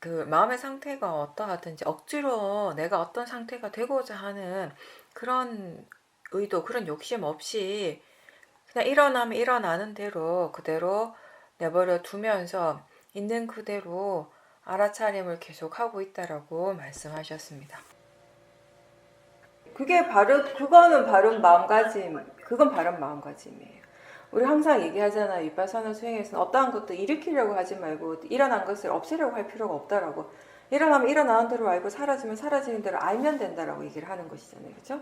그 마음의 상태가 어떠하든지 억지로 내가 어떤 상태가 되고자 하는 그런 의도, 그런 욕심 없이 그냥 일어나면 일어나는 대로 그대로 내버려 두면서 있는 그대로 알아차림을 계속하고 있다라고 말씀하셨습니다. 그거는 바른 마음가짐, 그건 바른 마음가짐이에요. 우리 항상 얘기하잖아요. 위파사나 수행에서는 어떠한 것도 일으키려고 하지 말고 일어난 것을 없애려고 할 필요가 없다라고. 일어나면 일어나는 대로 알고 사라지면 사라지는 대로 알면 된다라고 얘기를 하는 것이잖아요. 그렇죠?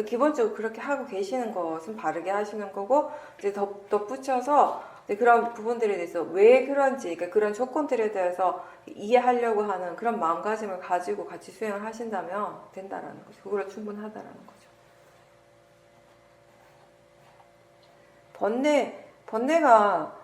기본적으로 그렇게 하고 계시는 것은 바르게 하시는 거고 이제 덧붙여서 그런 부분들에 대해서 왜 그런지 그러니까 그런 조건들에 대해서 이해하려고 하는 그런 마음가짐을 가지고 같이 수행을 하신다면 된다라는 거죠. 그걸로 충분하다라는 거죠. 번뇌가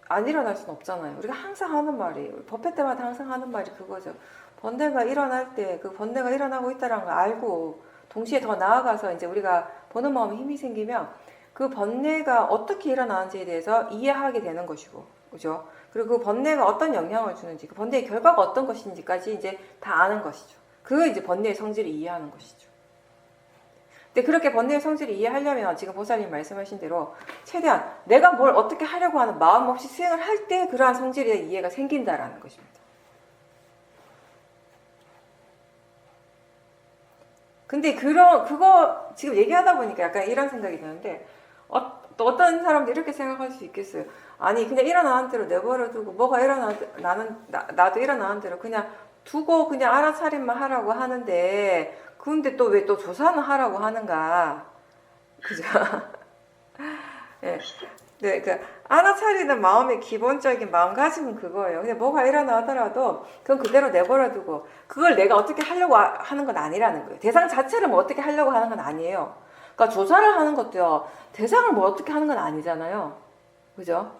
안 일어날 수는 없잖아요. 우리가 항상 하는 말이 법회 때마다 항상 하는 말이 그거죠. 번뇌가 일어날 때 그 번뇌가 일어나고 있다는 걸 알고 동시에 더 나아가서 이제 우리가 보는 마음에 힘이 생기면 그 번뇌가 어떻게 일어나는지에 대해서 이해하게 되는 것이고, 그죠? 그리고 그 번뇌가 어떤 영향을 주는지, 그 번뇌의 결과가 어떤 것인지까지 이제 다 아는 것이죠. 그게 이제 번뇌의 성질을 이해하는 것이죠. 근데 그렇게 번뇌의 성질을 이해하려면 지금 보살님 말씀하신 대로 최대한 내가 뭘 어떻게 하려고 하는 마음 없이 수행을 할 때 그러한 성질에 대한 이해가 생긴다라는 것입니다. 근데 그거 지금 얘기하다 보니까 약간 이런 생각이 드는데 또 어떤 사람도 이렇게 생각할 수 있겠어요. 아니 그냥 일어나는 대로 내버려 두고 뭐가 나도 일어나는 대로 그냥 두고 그냥 알아차림만 하라고 하는데 근데 또 왜 또 조사는 하라고 하는가. 그죠? 네. 네, 알아차리는 마음의 기본적인 마음가짐은 그거예요. 근데 뭐가 일어나더라도 그건 그대로 내버려두고 그걸 내가 어떻게 하려고 하는 건 아니라는 거예요. 대상 자체를 뭐 어떻게 하려고 하는 건 아니에요. 그러니까 조사를 하는 것도요. 대상을 뭐 어떻게 하는 건 아니잖아요. 그죠?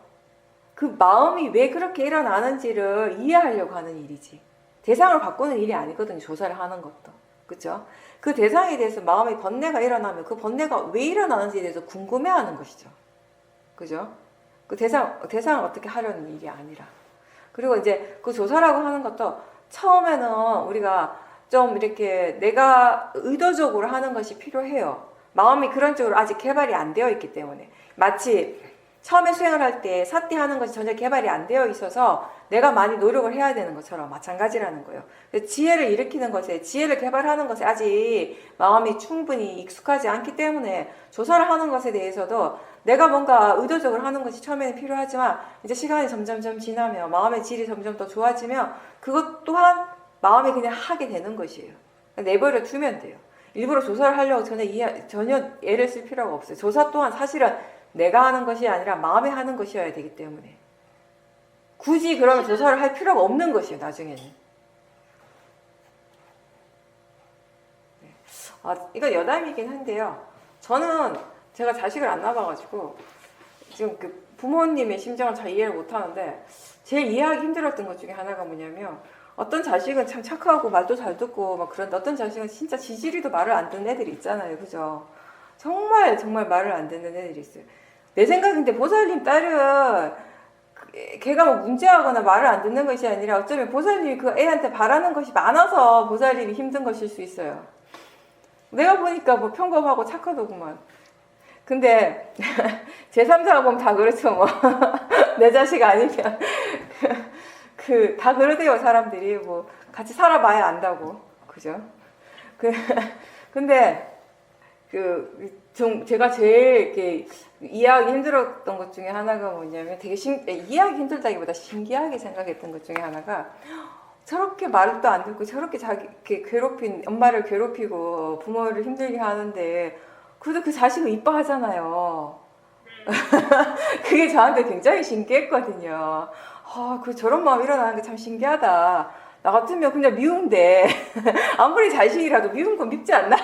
그 마음이 왜 그렇게 일어나는지를 이해하려고 하는 일이지. 대상을 바꾸는 일이 아니거든요. 조사를 하는 것도. 그죠? 그 대상에 대해서 마음의 번뇌가 일어나면 그 번뇌가 왜 일어나는지에 대해서 궁금해하는 것이죠. 그죠? 그 대상을 어떻게 하려는 일이 아니라. 그리고 이제 그 조사라고 하는 것도 처음에는 우리가 좀 이렇게 내가 의도적으로 하는 것이 필요해요. 마음이 그런 쪽으로 아직 개발이 안 되어 있기 때문에. 마치 처음에 수행을 할 때 사띠 하는 것이 전혀 개발이 안 되어 있어서 내가 많이 노력을 해야 되는 것처럼 마찬가지라는 거예요. 지혜를 일으키는 것에, 지혜를 개발하는 것에 아직 마음이 충분히 익숙하지 않기 때문에 조사를 하는 것에 대해서도 내가 뭔가 의도적으로 하는 것이 처음에는 필요하지만 이제 시간이 점점 지나면 마음의 질이 점점 더 좋아지면 그것 또한 마음이 그냥 하게 되는 것이에요. 내버려 두면 돼요. 일부러 조사를 하려고 전혀 애를 쓸 필요가 없어요. 조사 또한 사실은 내가 하는 것이 아니라 마음에 하는 것이어야 되기 때문에 굳이 그러면 조사를 할 필요가 없는 것이에요. 나중에는. 네. 이건 여담이긴 한데요. 저는 제가 자식을 안 낳아가지고 지금 그 부모님의 심정을 잘 이해를 못하는데 제일 이해하기 힘들었던 것 중에 하나가 뭐냐면 어떤 자식은 참 착하고 말도 잘 듣고 막 그런데 어떤 자식은 진짜 지지리도 말을 안 듣는 애들이 있잖아요. 그죠? 정말 말을 안 듣는 애들이 있어요. 내 생각인데 보살님 딸은 걔가 뭐 문제하거나 말을 안 듣는 것이 아니라 어쩌면 보살님이 그 애한테 바라는 것이 많아서 보살님이 힘든 것일 수 있어요. 내가 보니까 뭐 평범하고 착하더구만. 근데 제3자가 보면 다 그렇죠 뭐. 내 자식 아니면 다 그러대요 사람들이. 뭐 같이 살아봐야 안다고. 그죠? 근데 제가 제일 이렇게 이해하기 힘들었던 것 중에 하나가 뭐냐면 되게 이해하기 힘들다기보다 신기하게 생각했던 것 중에 하나가 저렇게 말도 안 듣고 저렇게 엄마를 괴롭히고 부모를 힘들게 하는데 그래도 그 자식을 이뻐하잖아요. 그게 저한테 굉장히 신기했거든요. 저런 마음 일어나는 게 참 신기하다. 나 같으면 그냥 미운데 아무리 자식이라도 미운 건 밉지 않나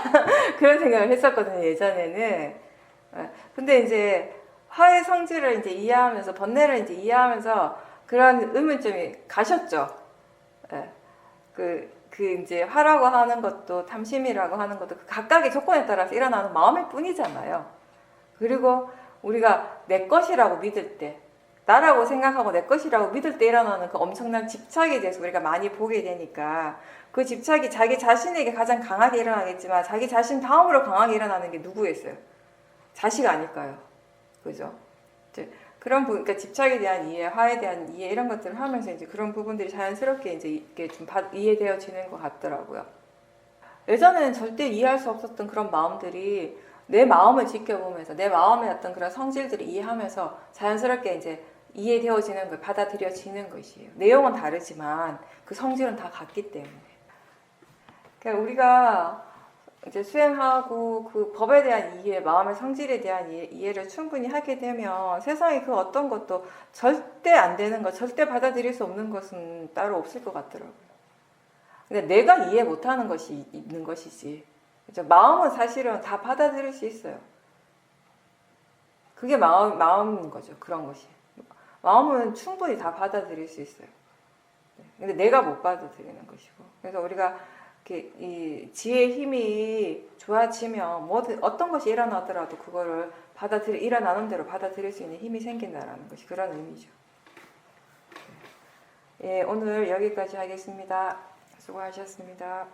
그런 생각을 했었거든요 예전에는. 근데 이제 화의 성질을 이제 이해하면서 번뇌를 이제 이해하면서 그런 의문점이 가셨죠. 예. 그 이제 화라고 하는 것도 탐심이라고 하는 것도 그 각각의 조건에 따라서 일어나는 마음일 뿐이잖아요. 그리고 우리가 내 것이라고 믿을 때, 나라고 생각하고 내 것이라고 믿을 때 일어나는 그 엄청난 집착에 대해서 우리가 많이 보게 되니까 그 집착이 자기 자신에게 가장 강하게 일어나겠지만 자기 자신 다음으로 강하게 일어나는 게 누구겠어요? 자식 아닐까요? 그죠? 이제 그런 부분, 그러니까 집착에 대한 이해, 화에 대한 이해 이런 것들을 하면서 이제 그런 부분들이 자연스럽게 이제 이게 좀 이해되어지는 것 같더라고요. 예전에는 절대 이해할 수 없었던 그런 마음들이 내 마음을 지켜보면서 내 마음의 어떤 그런 성질들을 이해하면서 자연스럽게 이제 이해되어지는 걸 받아들여지는 것이에요. 내용은 다르지만 그 성질은 다 같기 때문에. 그러니까 우리가 이제 수행하고 그 법에 대한 이해, 마음의 성질에 대한 이해를 충분히 하게 되면 세상에 그 어떤 것도 절대 안 되는 것, 절대 받아들일 수 없는 것은 따로 없을 것 같더라고요. 근데 내가 이해 못하는 것이 있는 것이지. 그죠? 마음은 사실은 다 받아들일 수 있어요. 그게 마음인 거죠. 그런 것이. 마음은 충분히 다 받아들일 수 있어요. 근데 내가 못 받아들이는 것이고. 그래서 우리가 이렇게 이 지혜의 힘이 좋아지면 뭐든 어떤 것이 일어나더라도 그거를 일어나는 대로 받아들일 수 있는 힘이 생긴다라는 것이 그런 의미죠. 예, 오늘 여기까지 하겠습니다. 수고하셨습니다.